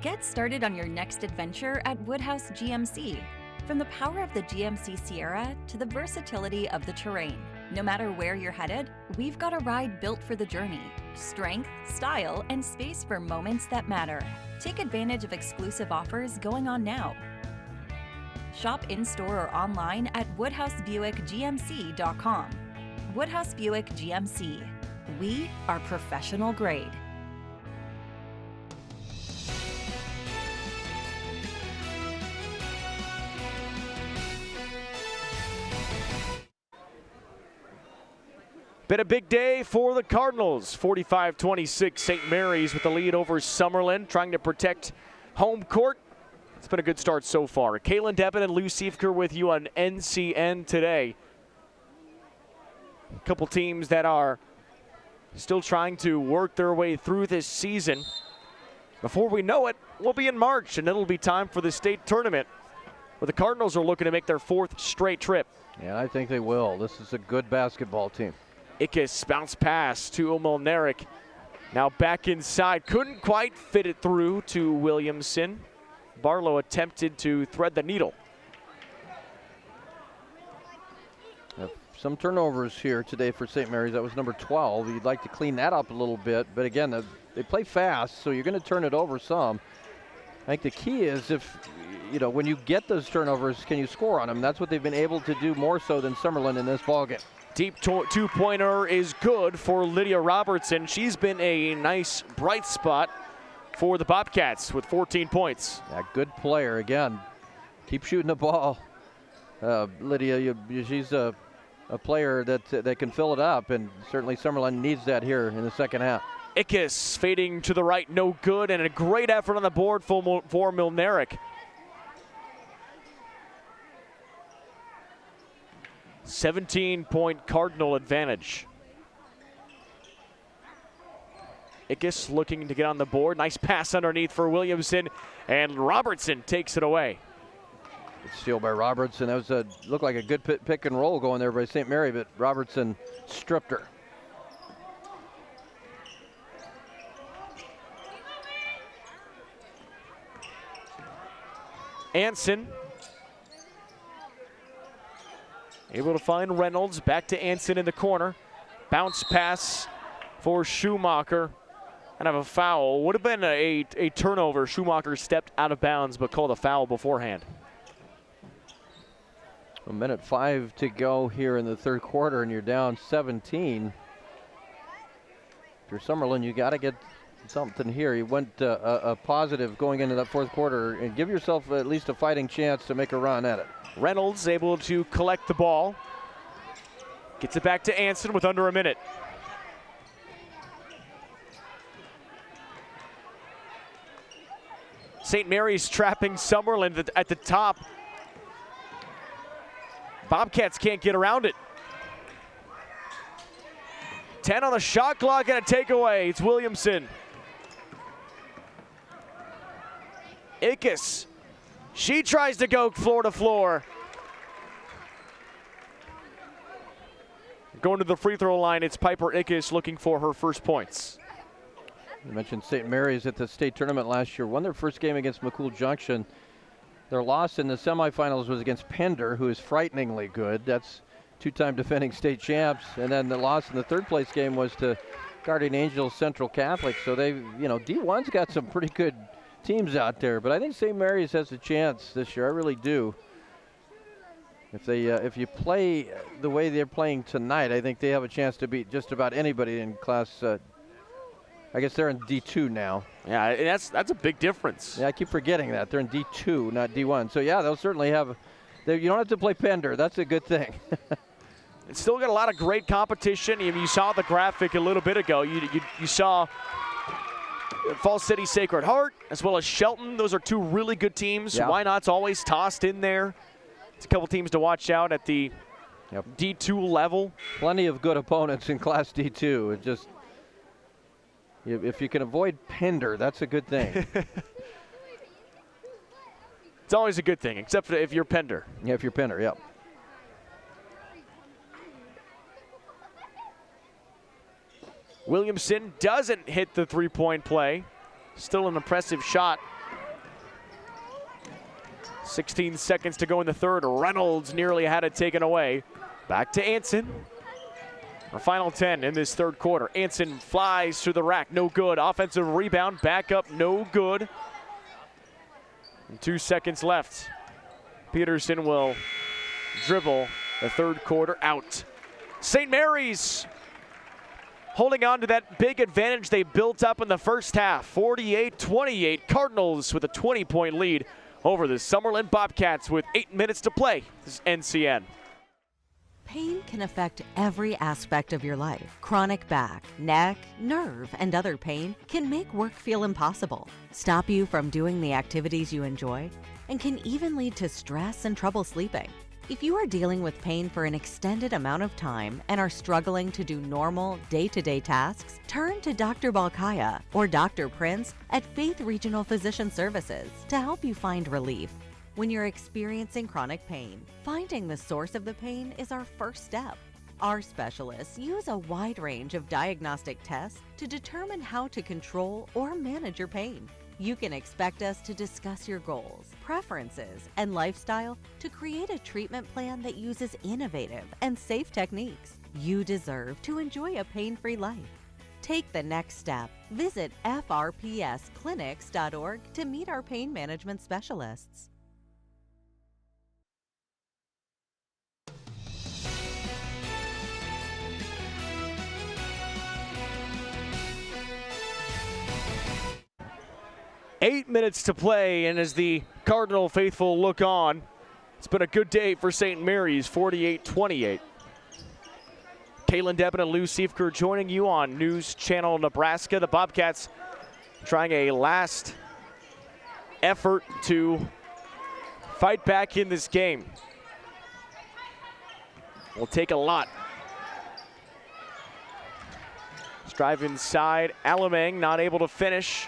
Get started on your next adventure at Woodhouse GMC. From the power of the GMC Sierra to the versatility of the terrain. No matter where you're headed, we've got a ride built for the journey. Strength, style, and space for moments that matter. Take advantage of exclusive offers going on now. Shop in-store or online at WoodhouseBuickGMC.com. Woodhouse Buick GMC. We are professional grade. Been a big day for the Cardinals. 45-26, St. Marys with the lead over Summerland, trying to protect home court. It's been a good start so far. Kaylin Deppen and Lou Siefker with you on NCN today. A couple teams that are still trying to work their way through this season. Before we know it, we'll be in March, and it'll be time for the state tournament, where the Cardinals are looking to make their fourth straight trip. Yeah, I think they will. This is a good basketball team. Ickes bounce pass to Milneric. Now back inside. Couldn't quite fit it through to Williamson. Barlow attempted to thread the needle. Some turnovers here today for St. Marys. That was number 12. You'd like to clean that up a little bit. But again, they play fast, so you're going to turn it over some. I think the key is when you get those turnovers, can you score on them? That's what they've been able to do more so than Summerland in this ballgame. Deep two-pointer is good for Lydia Robertson. She's been a nice bright spot for the Bobcats with 14 points. Yeah, good player. Again, keep shooting the ball. Lydia, she's a player that can fill it up, and certainly Summerland needs that here in the second half. Ickes fading to the right, no good, and a great effort on the board for Milneric. 17-point Cardinal advantage. Ickes looking to get on the board. Nice pass underneath for Williamson, and Robertson takes it away. Good steal by Robertson. That was looked like a good pick and roll going there by St. Mary, but Robertson stripped her. Anson able to find Reynolds. Back to Anson in the corner. Bounce pass for Schumacher. And have a foul. Would have been a turnover. Schumacher stepped out of bounds but called a foul beforehand. 1:05 to go here in the third quarter, and you're down 17. If you're Summerland, you got to get something here. You went a positive going into that fourth quarter, and give yourself at least a fighting chance to make a run at it. Reynolds able to collect the ball. Gets it back to Anson with under a minute. St. Marys trapping Summerland at the top. Bobcats can't get around it. 10 on the shot clock and a takeaway. It's Williamson. Ickes. She tries to go floor to floor. Going to the free throw line, it's Piper Ickes looking for her first points. You mentioned St. Marys at the state tournament last year. Won their first game against McCool Junction. Their loss in the semifinals was against Pender, who is frighteningly good. That's two-time defending state champs. And then the loss in the third place game was to Guardian Angels Central Catholic. So they, D1's got some pretty good teams out there. But I think St. Marys has a chance this year. I really do. If you play the way they're playing tonight, I think they have a chance to beat just about anybody in class. I guess they're in D2 now. Yeah, that's a big difference. Yeah, I keep forgetting that. They're in D2, not D1. So, yeah, they'll certainly have you don't have to play Pender. That's a good thing. It's still got a lot of great competition. You saw the graphic a little bit ago. You saw Falls City Sacred Heart, as well as Shelton. Those are two really good teams. Yeah. Why Not's always tossed in there. It's a couple teams to watch out at the D2 level. Plenty of good opponents in Class D2. It just, if you can avoid Pender, that's a good thing. It's always a good thing, except for if you're Pender. Yeah, if you're Pender, yep. Williamson doesn't hit the three-point play. Still an impressive shot. 16 seconds to go in the third. Reynolds nearly had it taken away. Back to Anson. Our final 10 in this third quarter. Anson flies through the rack, no good. Offensive rebound, back up, no good. And 2 seconds left. Peterson will dribble the third quarter out. St. Mary's holding on to that big advantage they built up in the first half. 48-28, Cardinals with a 20-point lead over the Summerland Bobcats with 8 minutes to play. This is NCN. Pain can affect every aspect of your life. Chronic back, neck, nerve, and other pain can make work feel impossible, stop you from doing the activities you enjoy, and can even lead to stress and trouble sleeping. If you are dealing with pain for an extended amount of time and are struggling to do normal, day-to-day tasks, turn to Dr. Balkaya or Dr. Prince at Faith Regional Physician Services to help you find relief. When you're experiencing chronic pain, finding the source of the pain is our first step. Our specialists use a wide range of diagnostic tests to determine how to control or manage your pain. You can expect us to discuss your goals, preferences, and lifestyle to create a treatment plan that uses innovative and safe techniques. You deserve to enjoy a pain-free life. Take the next step. Visit frpsclinics.org to meet our pain management specialists. Eight minutes to play, and as the Cardinal faithful look on, it's been a good day for St. Mary's, 48-28. Kaylin Debin and Lou Siefker joining you on News Channel Nebraska. The Bobcats trying a last effort to fight back in this game. Will take a lot. Strive inside, Alamang not able to finish.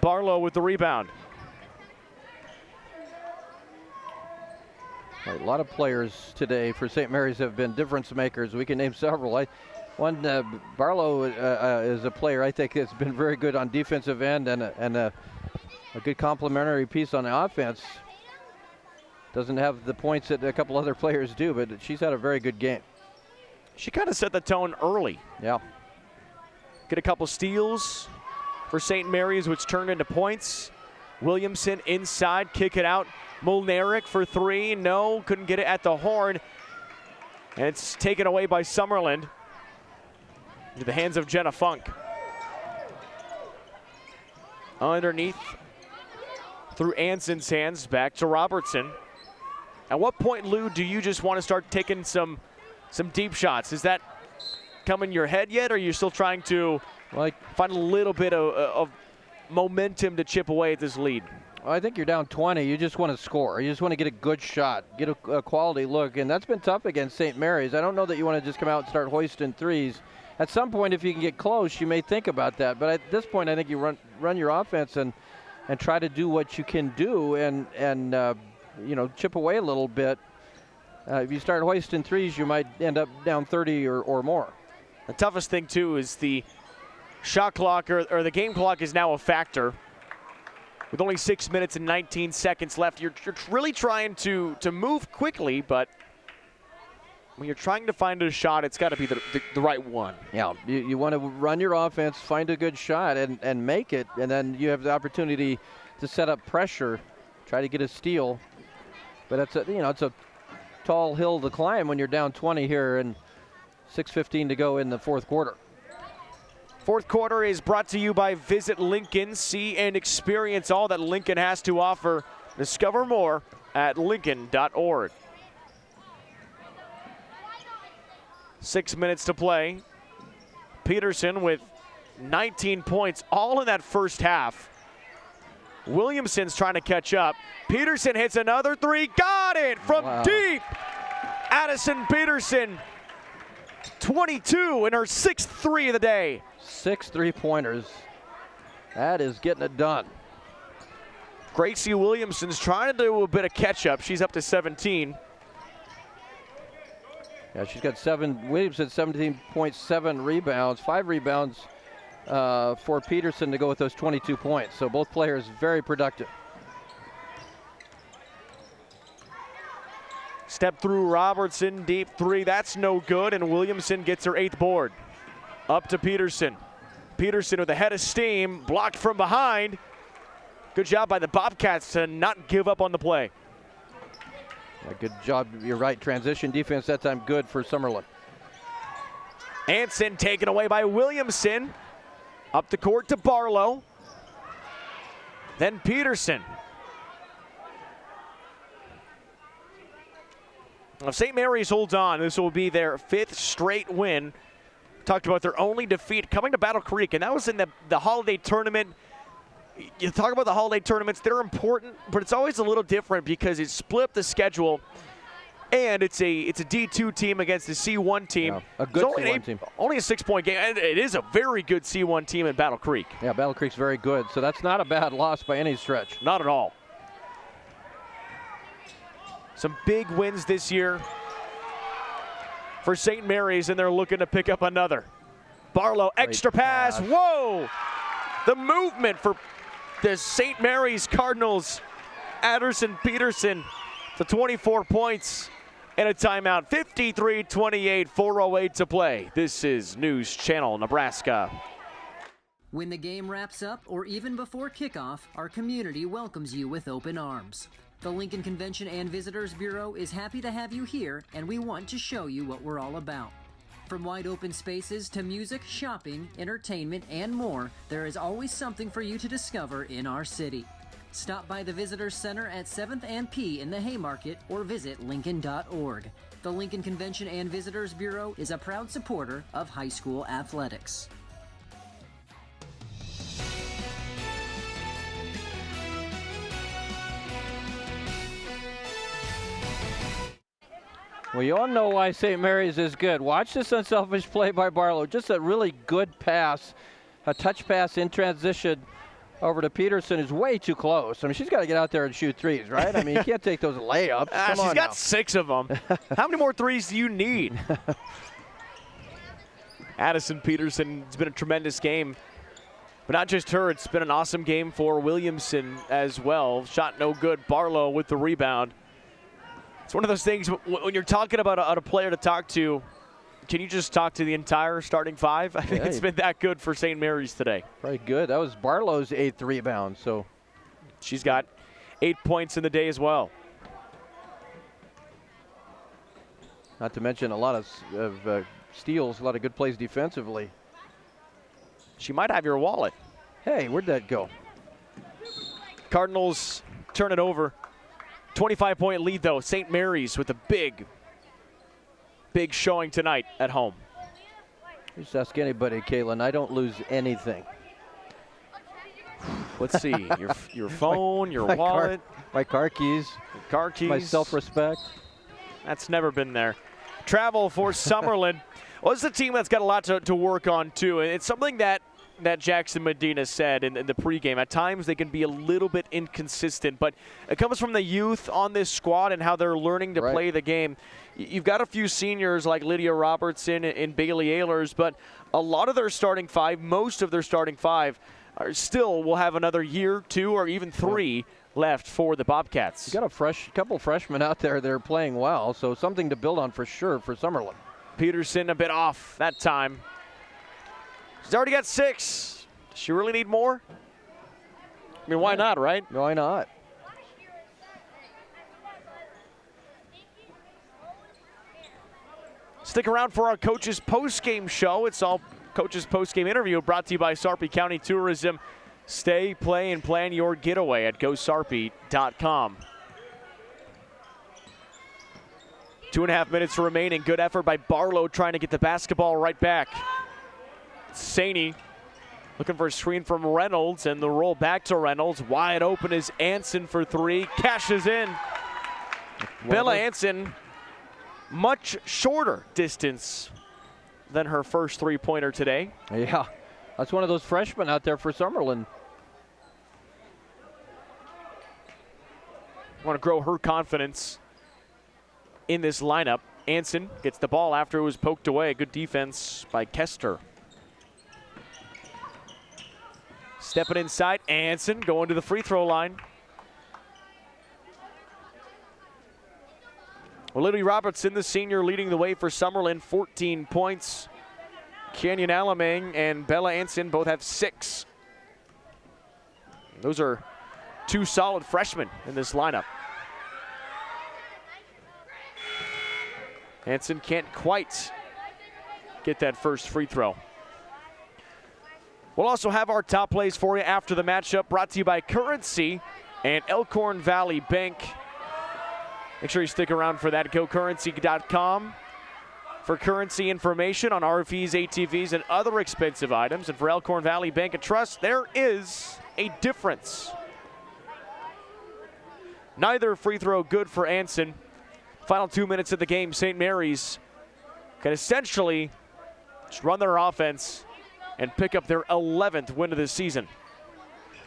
Barlow with the rebound. A lot of players today for St. Mary's have been difference makers. We can name several. Barlow is a player I think that's been very good on defensive end and a good complementary piece on the offense. Doesn't have the points that a couple other players do, but she's had a very good game. She kind of set the tone early. Yeah. Get a couple steals for St. Mary's, which turned into points. Williamson inside, kick it out. Molnaric for three, no, couldn't get it at the horn. And it's taken away by Summerland into the hands of Jenna Funk. Underneath, through Anson's hands, back to Robertson. At what point, Lou, do you just want to start taking some deep shots? Is that come in your head yet, or are you still trying to find a little bit of momentum to chip away at this lead? Well, I think you're down 20. You just want to score. You just want to get a good shot, get a quality look, and that's been tough against St. Mary's. I don't know that you want to just come out and start hoisting threes. At some point, if you can get close, you may think about that. But at this point, I think you run your offense and try to do what you can do and chip away a little bit. If you start hoisting threes, you might end up down 30 or more. The toughest thing, too, is the shot clock or the game clock is now a factor. With only 6 minutes and 19 seconds left, you're really trying to move quickly, but when you're trying to find a shot, it's got to be the right one. Yeah, you want to run your offense, find a good shot, and make it, and then you have the opportunity to set up pressure, try to get a steal. But it's a tall hill to climb when you're down 20 here and 6:15 to go in the fourth quarter. Fourth quarter is brought to you by Visit Lincoln. See and experience all that Lincoln has to offer. Discover more at lincoln.org. 6 minutes to play. Peterson with 19 points, all in that first half. Williamson's trying to catch up. Peterson hits another three. Got it from deep. Addison Peterson, 22 in her 6th three of the day. 6 3-pointers. That is getting it done. Gracie Williamson's trying to do a bit of catch up. She's up to 17. Yeah, she's got Williamson 17.7 rebounds, 5 rebounds for Peterson to go with those 22 points. So both players very productive. Step through Robertson, deep three, that's no good, and Williamson gets her 8th board. Up to Peterson. Peterson with a head of steam, blocked from behind. Good job by the Bobcats to not give up on the play. Yeah, good job, you're right. Transition defense that time good for Summerland. Anson taken away by Williamson. Up the court to Barlow. Then Peterson. If St. Mary's holds on, this will be their 5th straight win. Talked about their only defeat coming to Battle Creek, and that was in the holiday tournament. You talk about the holiday tournaments, they're important, but it's always a little different because it split the schedule, and it's a D2 team against a C1 team. Yeah, a good C1 team. Only a 6-point game, and it is a very good C1 team in Battle Creek. Yeah, Battle Creek's very good, so that's not a bad loss by any stretch. Not at all. Some big wins this year for St. Mary's, and they're looking to pick up another. Barlow, extra pass. Whoa! The movement for the St. Mary's Cardinals. Addison Peterson to 24 points and a timeout. 53-28, 4:08 to play. This is News Channel Nebraska. When the game wraps up or even before kickoff, our community welcomes you with open arms. The Lincoln Convention and Visitors Bureau is happy to have you here, and we want to show you what we're all about. From wide open spaces to music, shopping, entertainment, and more, there is always something for you to discover in our city. Stop by the Visitors Center at 7th and P in the Haymarket or visit Lincoln.org. The Lincoln Convention and Visitors Bureau is a proud supporter of high school athletics. Well, you all know why St. Mary's is good. Watch this unselfish play by Barlow. Just a really good pass, a touch pass in transition over to Peterson is way too close. I mean, she's got to get out there and shoot threes, right? I mean, you can't take those layups. She's got 6 of them. How many more threes do you need? Addison Peterson, it's been a tremendous game. But not just her, it's been an awesome game for Williamson as well. Shot no good. Barlow with the rebound. It's one of those things when you're talking about a player to talk to, can you just talk to the entire starting 5? I think it's been that good for St. Mary's today. Very good. That was Barlow's 8th rebound. So she's got 8 points in the day as well. Not to mention a lot of steals, a lot of good plays defensively. She might have your wallet. Hey, where'd that go? Cardinals turn it over. 25-point lead, though. St. Mary's with a big showing tonight at home. Just ask anybody, Kaylin. I don't lose anything. Let's see. Your phone, your wallet. My car keys. Car keys. My self-respect. That's never been there. Travel for Summerland. Well, it's a team that's got a lot to work on, too. And it's something that Jackson Medina said in the pregame. At times they can be a little bit inconsistent, but it comes from the youth on this squad and how they're learning to play the game. You've got a few seniors like Lydia Robertson and Bailey Ehlers, but a lot of their starting 5, most of their starting 5, will have another year, 2, or even 3 left for the Bobcats. You got a couple freshmen out there that are playing well, so something to build on for sure for Summerland. Peterson a bit off that time. She's already got 6. Does she really need more? I mean, why not, right? Why not? Stick around for our coaches post-game show. It's all coaches post-game interview brought to you by Sarpy County Tourism. Stay, play, and plan your getaway at GoSarpy.com. 2.5 minutes remaining. Good effort by Barlow trying to get the basketball right back. Saney Looking for a screen from Reynolds, and the roll back to Reynolds. Wide open is Anson for three. Cashes in. Bella Anson, much shorter distance than her first three-pointer today. Yeah, that's one of those freshmen out there for Summerland. Want to grow her confidence in this lineup. Anson gets the ball after it was poked away. Good defense by Kester. Stepping inside, Anson going to the free throw line. Well, Lydia Robertson, the senior, leading the way for Summerland, 14 points. Canyon Alamang and Bella Anson both have 6. Those are 2 solid freshmen in this lineup. Anson can't quite get that first free throw. We'll also have our top plays for you after the matchup, brought to you by Currency and Elkhorn Valley Bank. Make sure you stick around for that. GoCurrency.com for currency information on RVs, ATVs, and other expensive items. And for Elkhorn Valley Bank and Trust, there is a difference. Neither free throw good for Anson. Final 2 minutes of the game, St. Marys can essentially just run their offense and pick up their 11th win of the season.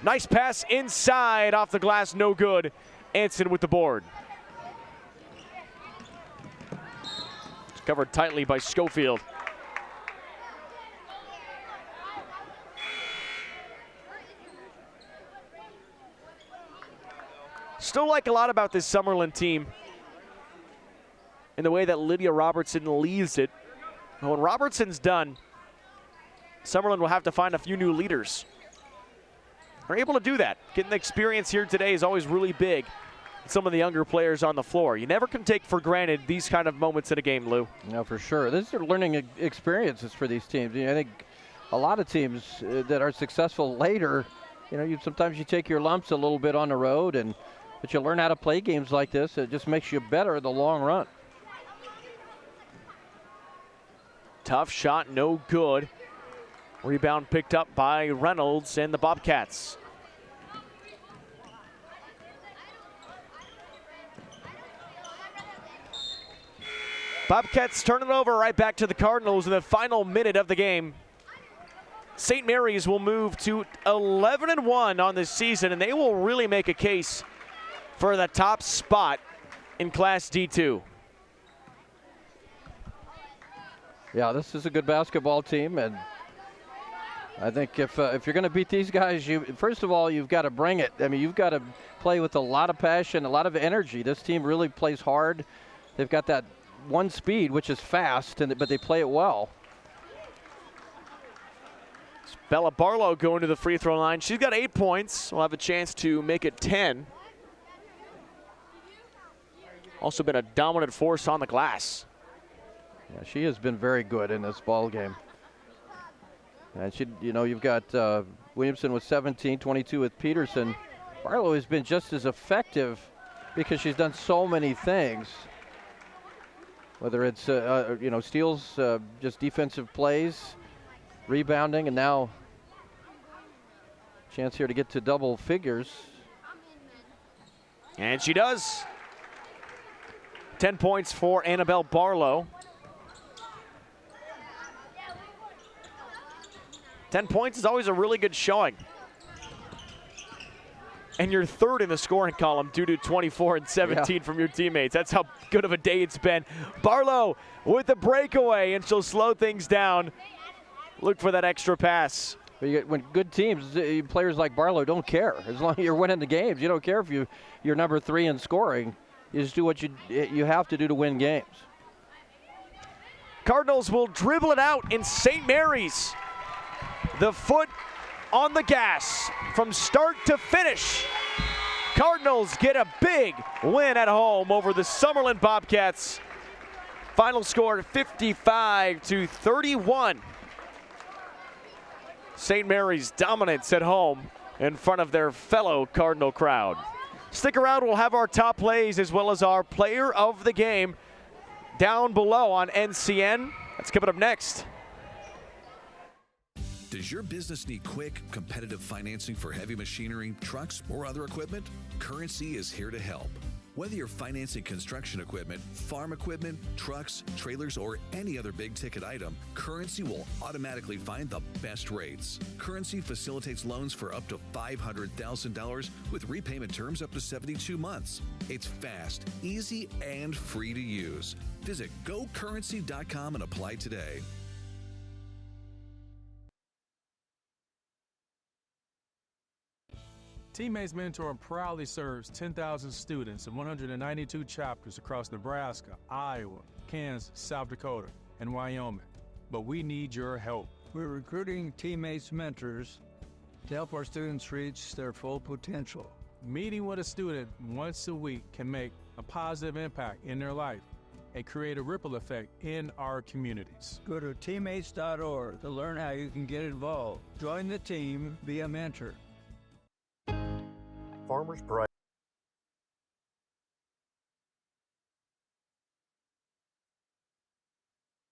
Nice pass inside, off the glass, no good. Anson with the board. It's covered tightly by Schofield. Still like a lot about this Summerland team in the way that Lydia Robertson leads it. When Robertson's done, Summerland will have to find a few new leaders. They're able to do that. Getting the experience here today is always really big. Some of the younger players on the floor. You never can take for granted these kind of moments in a game, Lou. No, for sure. These are learning experiences for these teams. I think a lot of teams that are successful later, sometimes you take your lumps a little bit on the road, but you learn how to play games like this. It just makes you better in the long run. Tough shot, no good. Rebound picked up by Reynolds and the Bobcats. Bobcats turn it over right back to the Cardinals in the final minute of the game. St. Marys will move to 11-1 on this season, and they will really make a case for the top spot in Class D2. Yeah, this is a good basketball team, and I think if you're going to beat these guys, first of all, you've got to bring it. I mean, you've got to play with a lot of passion, a lot of energy. This team really plays hard. They've got that one speed, which is fast, but they play it well. It's Bella Barlow going to the free throw line. She's got 8 points. We'll have a chance to make it 10. Also been a dominant force on the glass. Yeah, she has been very good in this ball game. And you've got Williamson with 17, 22 with Peterson. Barlow has been just as effective because she's done so many things. Whether it's steals, just defensive plays, rebounding, and now chance here to get to double figures. And she does. 10 points for Annabelle Barlow. 10 points is always a really good showing. And you're third in the scoring column due to 24 and 17 from your teammates. That's how good of a day it's been. Barlow with the breakaway, and she'll slow things down. Look for that extra pass. When good teams, players like Barlow don't care. As long as you're winning the games, you don't care if you're number 3 in scoring. You just do what you have to do to win games. Cardinals will dribble it out in St. Marys. The foot on the gas from start to finish. Cardinals get a big win at home over the Summerland Bobcats. Final score 55-31. St. Marys dominance at home in front of their fellow Cardinal crowd. Stick around, we'll have our top plays as well as our player of the game down below on NCN. That's coming up next. Does your business need quick, competitive financing for heavy machinery, trucks, or other equipment? Currency is here to help. Whether you're financing construction equipment, farm equipment, trucks, trailers, or any other big-ticket item, Currency will automatically find the best rates. Currency facilitates loans for up to $500,000 with repayment terms up to 72 months. It's fast, easy, and free to use. Visit gocurrency.com and apply today. Teammates Mentor proudly serves 10,000 students in 192 chapters across Nebraska, Iowa, Kansas, South Dakota, and Wyoming. But we need your help. We're recruiting Teammates Mentors to help our students reach their full potential. Meeting with a student once a week can make a positive impact in their life and create a ripple effect in our communities. Go to teammates.org to learn how you can get involved. Join the team, be a mentor. Farmers Pride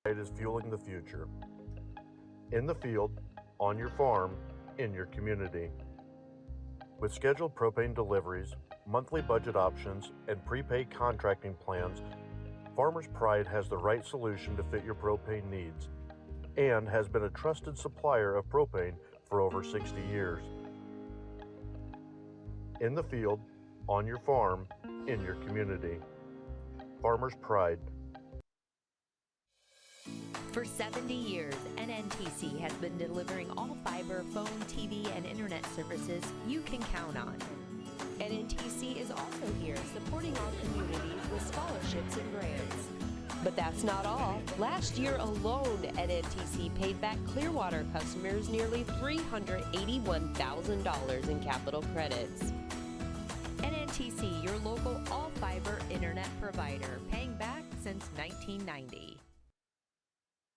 is fueling the future. In the field, on your farm, in your community. With scheduled propane deliveries, monthly budget options, and prepaid contracting plans, Farmers Pride has the right solution to fit your propane needs and has been a trusted supplier of propane for over 60 years. In the field, on your farm, in your community. Farmers Pride. For 70 years, NNTC has been delivering all fiber, phone, TV, and internet services you can count on. NNTC is also here supporting our communities with scholarships and grants. But that's not all. Last year alone, NNTC paid back Clearwater customers nearly $381,000 in capital credits. NNTC, your local all-fiber internet provider, paying back since 1990.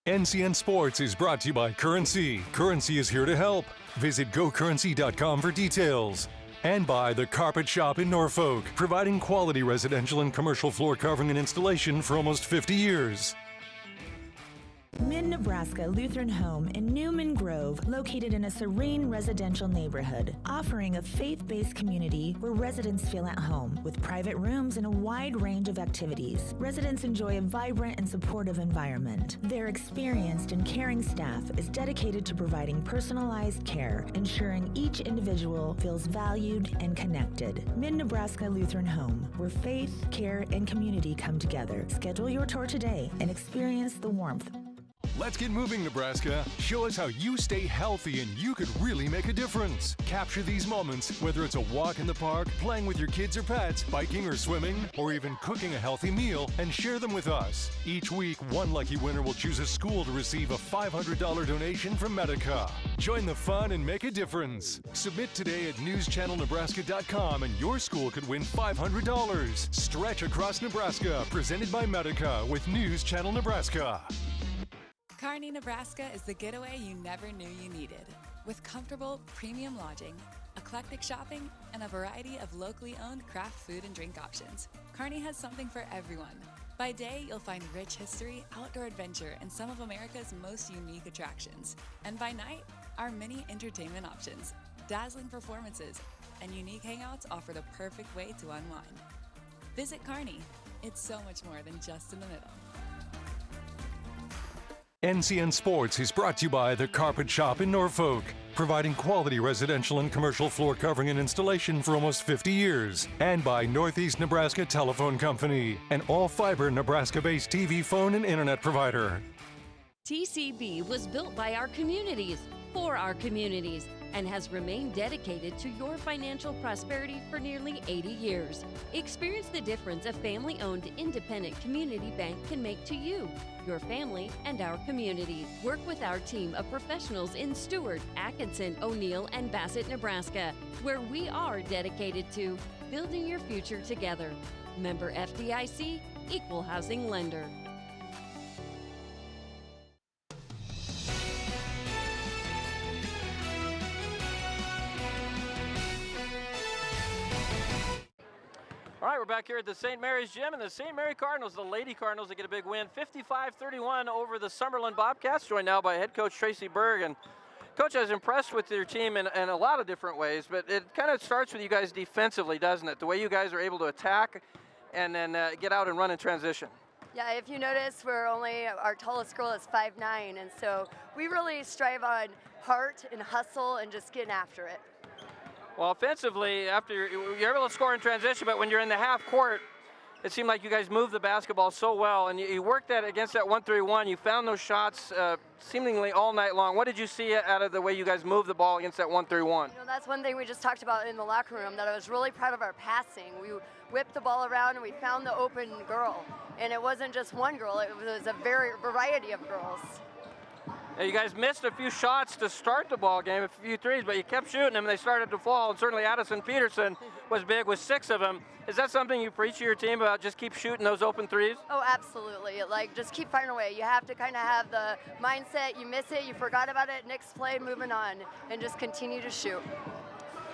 NCN Sports is brought to you by Currency. Currency is here to help. Visit gocurrency.com for details. And by The Carpet Shop in Norfolk, providing quality residential and commercial floor covering and installation for almost 50 years. Mid-Nebraska Lutheran Home in Newman Grove, located in a serene residential neighborhood, offering a faith-based community where residents feel at home, with private rooms and a wide range of activities. Residents enjoy a vibrant and supportive environment. Their experienced and caring staff is dedicated to providing personalized care, ensuring each individual feels valued and connected. Mid-Nebraska Lutheran Home, where faith, care, and community come together. Schedule your tour today and experience the warmth. Let's get moving, Nebraska. Show us how you stay healthy and you could really make a difference. Capture these moments, whether it's a walk in the park, playing with your kids or pets, biking or swimming, or even cooking a healthy meal, and share them with us. Each week, one lucky winner will choose a school to receive a $500 donation from Medica. Join the fun and make a difference. Submit today at newschannelnebraska.com and your school could win $500. Stretch across Nebraska, presented by Medica with News Channel Nebraska. Kearney, Nebraska is the getaway you never knew you needed. With comfortable, premium lodging, eclectic shopping, and a variety of locally owned craft food and drink options, Kearney has something for everyone. By day, you'll find rich history, outdoor adventure, and some of America's most unique attractions. And by night, our many entertainment options, dazzling performances, and unique hangouts offer the perfect way to unwind. Visit Kearney. It's so much more than just in the middle. NCN Sports is brought to you by The Carpet Shop in Norfolk, providing quality residential and commercial floor covering and installation for almost 50 years. And by Northeast Nebraska Telephone Company, an all-fiber Nebraska-based TV, phone, and internet provider. TCB was built by our communities, for our communities, and has remained dedicated to your financial prosperity for nearly 80 years. Experience the difference a family-owned independent community bank can make to you, your family, and our community. Work with our team of professionals in Stewart, Atkinson, O'Neill, and Bassett, Nebraska, where we are dedicated to building your future together. Member FDIC, Equal Housing Lender. All right, we're back here at the St. Marys Gym, and the St. Mary Cardinals, the Lady Cardinals, they get a big win, 55-31 over the Summerland Bobcats, joined now by head coach Tracy Berg. And Coach, I was impressed with your team in a lot of different ways, but it kind of starts with you guys defensively, doesn't it? The way you guys are able to attack and then get out and run in transition. Yeah, if you notice, our tallest girl is 5'9", and so we really strive on heart and hustle and just getting after it. Well, offensively, after you're able to score in transition, but when you're in the half court, it seemed like you guys moved the basketball so well, and you worked that against that 1-3-1. You found those shots seemingly all night long. What did you see out of the way you guys moved the ball against that 1-3-1? That's one thing we just talked about in the locker room, that I was really proud of our passing. We whipped the ball around and we found the open girl, and it wasn't just one girl, it was a variety of girls. You guys missed a few shots to start the ball game, a few threes, but you kept shooting them and they started to fall, and certainly Addison Peterson was big with 6 of them. Is that something you preach to your team about, just keep shooting those open threes? Oh, absolutely. Just keep firing away. You have to kind of have the mindset, you miss it, you forgot about it, next play, moving on, and just continue to shoot.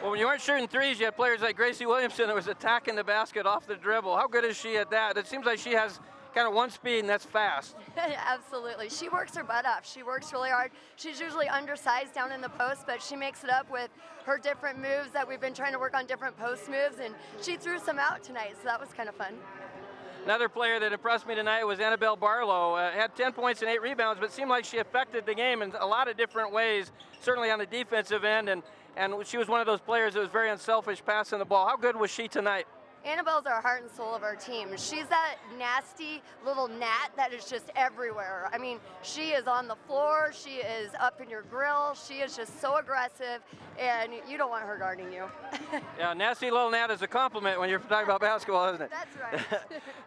Well, when you weren't shooting threes, you had players like Gracie Williamson that was attacking the basket off the dribble. How good is she at that? It seems like she has kind of one speed, and that's fast. Absolutely. She works her butt off. She works really hard. She's usually undersized down in the post, but she makes it up with her different moves that we've been trying to work on, different post moves, and she threw some out tonight, so that was kind of fun. Another player that impressed me tonight was Annabelle Barlow. Had 10 points and 8 rebounds, but it seemed like she affected the game in a lot of different ways, certainly on the defensive end, and she was one of those players that was very unselfish passing the ball. How good was she tonight? Annabelle's our heart and soul of our team. She's that nasty little gnat that is just everywhere. I mean, she is on the floor, she is up in your grill, she is just so aggressive, and you don't want her guarding you. Yeah, nasty little gnat is a compliment when you're talking about basketball, isn't it? That's right.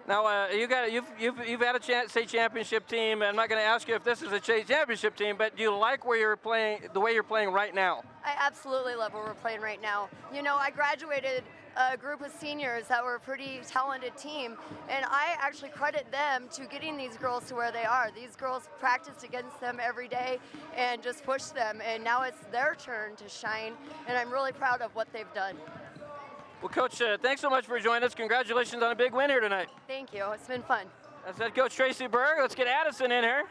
Now, you've had a state championship team, and I'm not going to ask you if this is a state championship team, but do you like where you're playing, the way you're playing right now? I absolutely love where we're playing right now. You know, I graduated a group of seniors that were a pretty talented team, and I actually credit them to getting these girls to where they are. These girls practiced against them every day and just pushed them, and now it's their turn to shine, and I'm really proud of what they've done. Well, Coach, thanks so much for joining us. Congratulations on a big win here tonight. Thank you. It's been fun. That's head coach Tracy Berg. Let's get Addison in here.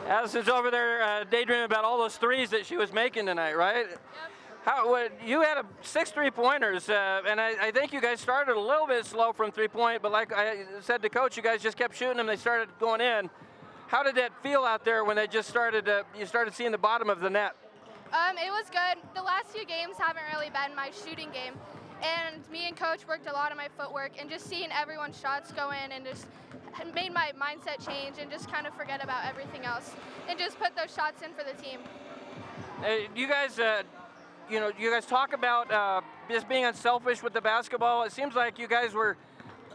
Addison's over there daydreaming about all those threes that she was making tonight, right? Yep. You had 6 3-pointers, and I think you guys started a little bit slow from 3-point, but like I said to Coach, you guys just kept shooting them. They started going in. How did that feel out there when they just started? You started seeing the bottom of the net. It was good. The last few games haven't really been my shooting game, and me and Coach worked a lot on my footwork, and just seeing everyone's shots go in and just made my mindset change and just kind of forget about everything else and just put those shots in for the team. You guys. You guys talk about just being unselfish with the basketball. It seems like you guys were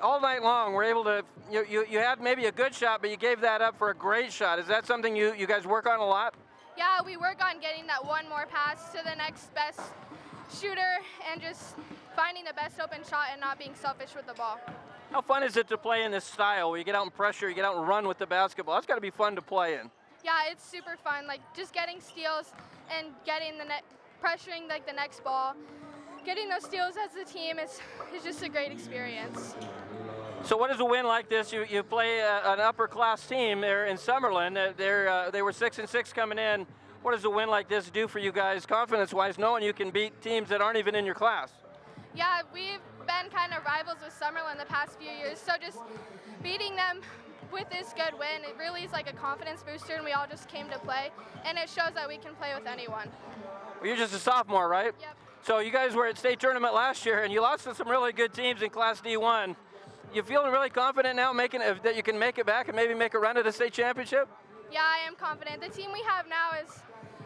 all night long were able to. You had maybe a good shot, but you gave that up for a great shot. Is that something you guys work on a lot? Yeah, we work on getting that one more pass to the next best shooter and just finding the best open shot and not being selfish with the ball. How fun is it to play in this style where you get out and pressure, you get out and run with the basketball? That's got to be fun to play in. Yeah, it's super fun. Like just getting steals and getting the net. Pressuring like the next ball, getting those steals as a team is just a great experience. So what is a win like this? You play an upper class team there in Summerland. They were 6-6 coming in. What does a win like this do for you guys confidence wise, knowing you can beat teams that aren't even in your class? Yeah, we've been kind of rivals with Summerland the past few years, so just beating them with this good win, it really is like a confidence booster, and we all just came to play, and it shows that we can play with anyone. Well, you're just a sophomore, right? Yep. So you guys were at state tournament last year, and you lost to some really good teams in Class D1. You feeling really confident now that you can make it back and maybe make a run at the state championship? Yeah, I am confident. The team we have now is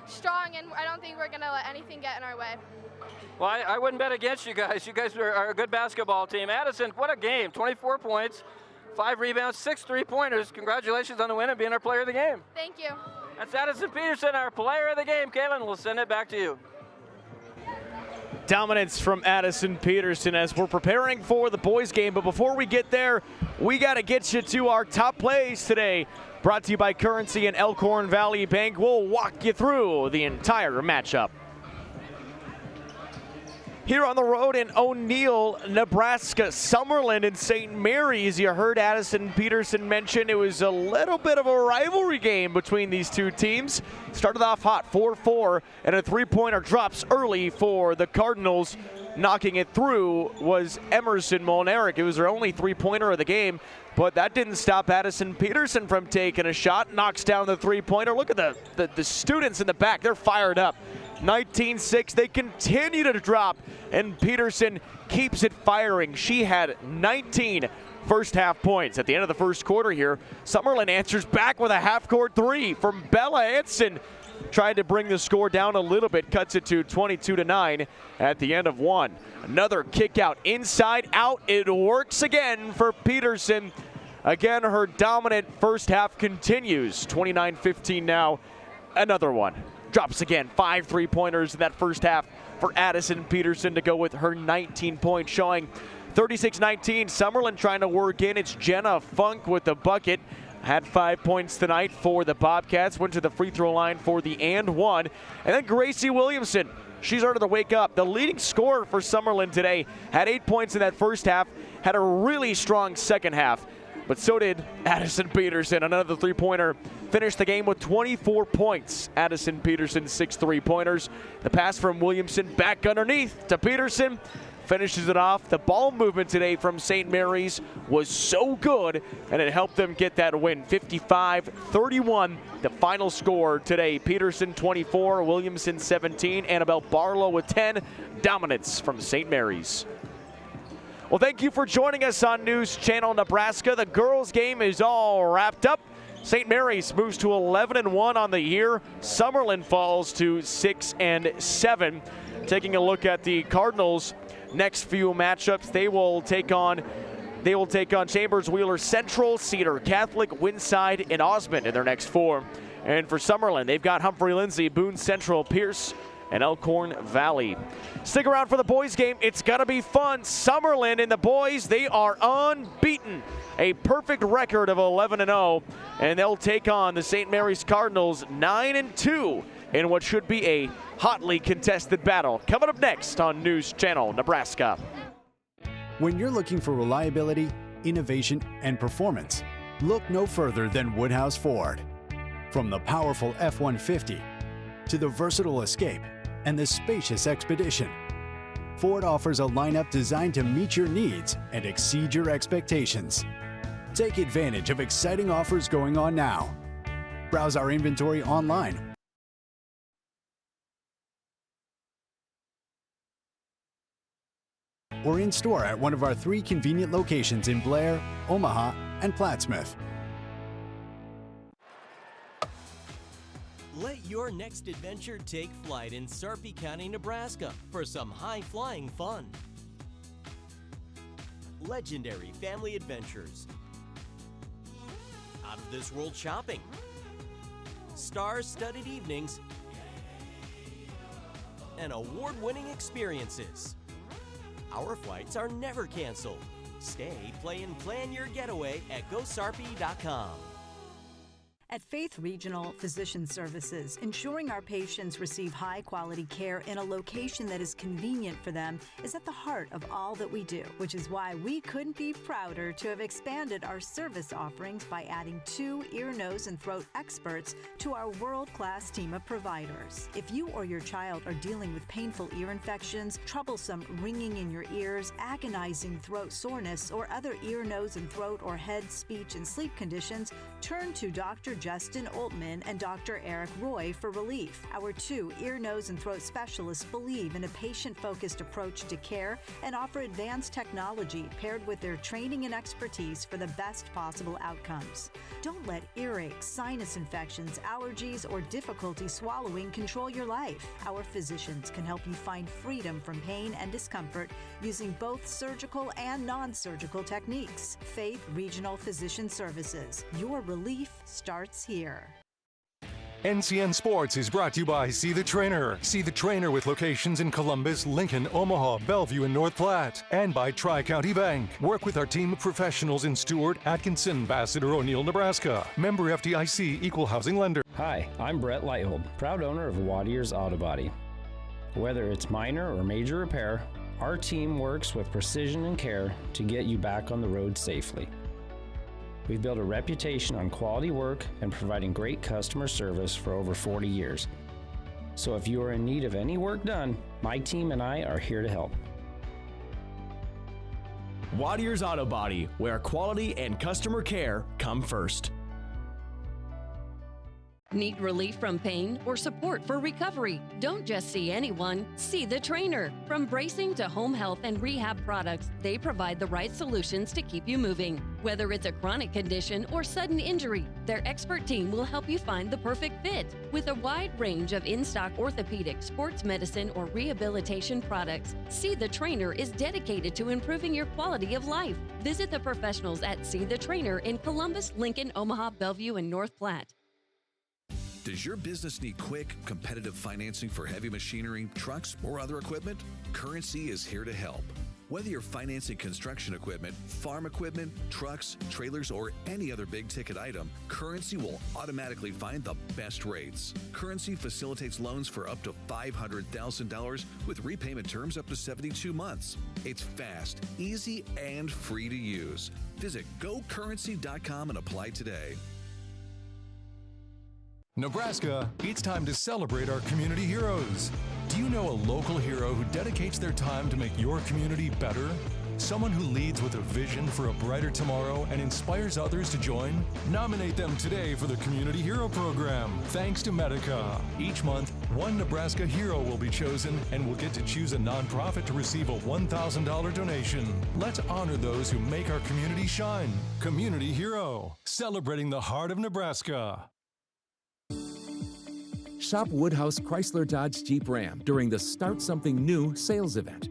strong, and I don't think we're going to let anything get in our way. Well, I wouldn't bet against you guys. You guys are a good basketball team. Addison, what a game. 24 points, 5 rebounds, 6 3-pointers. Congratulations on the win and being our player of the game. Thank you. That's Addison Peterson, our player of the game. Kaylin, we'll send it back to you. Dominance from Addison Peterson as we're preparing for the boys game. But before we get there, we got to get you to our top plays today. Brought to you by Currency and Elkhorn Valley Bank. We'll walk you through the entire matchup. Here on the road in O'Neill, Nebraska, Summerland and St. Marys. You heard Addison Peterson mention it was a little bit of a rivalry game between these two teams. Started off hot, 4-4, and a three-pointer drops early for the Cardinals. Knocking it through was Emerson Molnaric. It was their only three-pointer of the game, but that didn't stop Addison Peterson from taking a shot. Knocks down the three-pointer. Look at the students in the back. They're fired up. 19-6. They continue to drop, and Peterson keeps it firing. She had 19 first-half points. At the end of the first quarter here, Summerland answers back with a half-court three from Bella Anson. Tried to bring the score down a little bit, cuts it to 22-9 at the end of one. Another kick out, inside out. It works again for Peterson. Again, her dominant first half continues. 29-15 now. Another one. Drops again. 5 3-pointers in that first half for Addison Peterson to go with her 19-point showing. 36-19. Summerland trying to work in. It's Jenna Funk with the bucket. Had 5 points tonight for the Bobcats. Went to the free throw line for the and one. And then Gracie Williamson. She's started to wake up. The leading scorer for Summerland today had 8 points in that first half. Had a really strong second half. But so did Addison Peterson. Another three-pointer. Finished the game with 24 points. Addison Peterson, 6 3-pointers. The pass from Williamson back underneath to Peterson. Finishes it off. The ball movement today from St. Marys was so good, and it helped them get that win. 55-31, the final score today. Peterson 24, Williamson 17, Annabelle Barlow with 10. Dominance from St. Marys. Well, thank you for joining us on News Channel Nebraska. The girls' game is all wrapped up. St. Marys moves to 11-1 on the year. Summerland falls to 6-7. Taking a look at the Cardinals' next few matchups, they will take on Chambers, Wheeler Central, Cedar Catholic, Winside, and Osmond in their next four. And for Summerland, they've got Humphrey Lindsay, Boone Central, Pierce, and Elkhorn Valley. Stick around for the boys' game. It's going to be fun. Summerland and the boys, they are unbeaten. A perfect record of 11-0, and they'll take on the St. Marys Cardinals 9-2 in what should be a hotly contested battle. Coming up next on News Channel Nebraska. When you're looking for reliability, innovation, and performance, look no further than Woodhouse Ford. From the powerful F-150 to the versatile Escape and the spacious Expedition, Ford offers a lineup designed to meet your needs and exceed your expectations. Take advantage of exciting offers going on now. Browse our inventory online or in store at one of our 3 convenient locations in Blair, Omaha, and Plattsmouth. Let your next adventure take flight in Sarpy County, Nebraska for some high-flying fun. Legendary family adventures, out-of-this-world shopping, star-studded evenings, and award-winning experiences. Our flights are never canceled. Stay, play, and plan your getaway at GoSarpy.com. At Faith Regional Physician Services, ensuring our patients receive high-quality care in a location that is convenient for them is at the heart of all that we do, which is why we couldn't be prouder to have expanded our service offerings by adding 2 ear, nose, and throat experts to our world-class team of providers. If you or your child are dealing with painful ear infections, troublesome ringing in your ears, agonizing throat soreness, or other ear, nose, and throat or head, speech, and sleep conditions, turn to Dr. Justin Oltman and Dr. Eric Roy for relief. Our 2 ear, nose, and throat specialists believe in a patient-focused approach to care and offer advanced technology paired with their training and expertise for the best possible outcomes. Don't let earaches, sinus infections, allergies, or difficulty swallowing control your life. Our physicians can help you find freedom from pain and discomfort using both surgical and non-surgical techniques. Faith Regional Physician Services. Your relief starts here. NCN Sports is brought to you by See the Trainer. See the Trainer with locations in Columbus, Lincoln, Omaha, Bellevue, and North Platte. And by Tri-County Bank. Work with our team of professionals in Stewart, Atkinson, Bassett, or O'Neill, Nebraska. Member FDIC, Equal Housing Lender. Hi, I'm Brett Lighthold, proud owner of Watier's Auto Body. Whether it's minor or major repair, our team works with precision and care to get you back on the road safely. We've built a reputation on quality work and providing great customer service for over 40 years. So if you are in need of any work done, my team and I are here to help. Wattier's Auto Body, where quality and customer care come first. Need relief from pain or support for recovery? Don't just see anyone, see the trainer. From bracing to home health and rehab products, they provide the right solutions to keep you moving. Whether it's a chronic condition or sudden injury, their expert team will help you find the perfect fit. With a wide range of in-stock orthopedic, sports medicine, or rehabilitation products, See the Trainer is dedicated to improving your quality of life. Visit the professionals at See the Trainer in Columbus, Lincoln, Omaha, Bellevue, and North Platte. Does your business need quick, competitive financing for heavy machinery, trucks, or other equipment? Currency is here to help. Whether you're financing construction equipment, farm equipment, trucks, trailers, or any other big-ticket item, Currency will automatically find the best rates. Currency facilitates loans for up to $500,000 with repayment terms up to 72 months. It's fast, easy, and free to use. Visit GoCurrency.com and apply today. Nebraska, it's time to celebrate our community heroes. Do you know a local hero who dedicates their time to make your community better? Someone who leads with a vision for a brighter tomorrow and inspires others to join? Nominate them today for the Community Hero Program, thanks to Medica. Each month, one Nebraska hero will be chosen and will get to choose a nonprofit to receive a $1,000 donation. Let's honor those who make our community shine. Community Hero, celebrating the heart of Nebraska. Shop Woodhouse Chrysler Dodge Jeep Ram during the Start Something New sales event.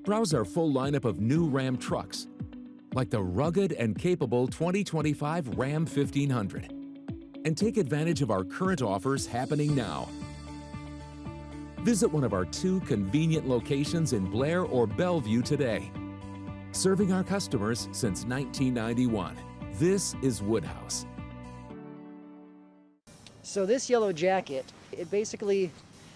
Browse our full lineup of new Ram trucks, like the rugged and capable 2025 Ram 1500. And take advantage of our current offers happening now. Visit one of our 2 convenient locations in Blair or Bellevue today. Serving our customers since 1991. This is Woodhouse. So this yellow jacket, it basically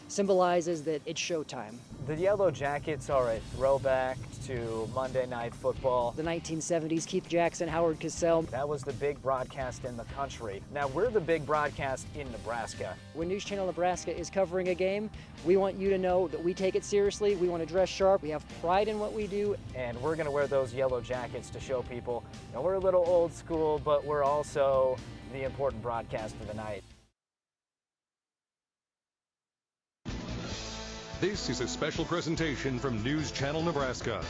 symbolizes that it's showtime. The yellow jackets are a throwback to Monday Night Football. The 1970s, Keith Jackson, Howard Cosell. That was the big broadcast in the country. Now we're the big broadcast in Nebraska. When News Channel Nebraska is covering a game, we want you to know that we take it seriously. We want to dress sharp. We have pride in what we do. And we're going to wear those yellow jackets to show people, you know, we're a little old school, but we're also the important broadcast of the night. This is a special presentation from News Channel Nebraska.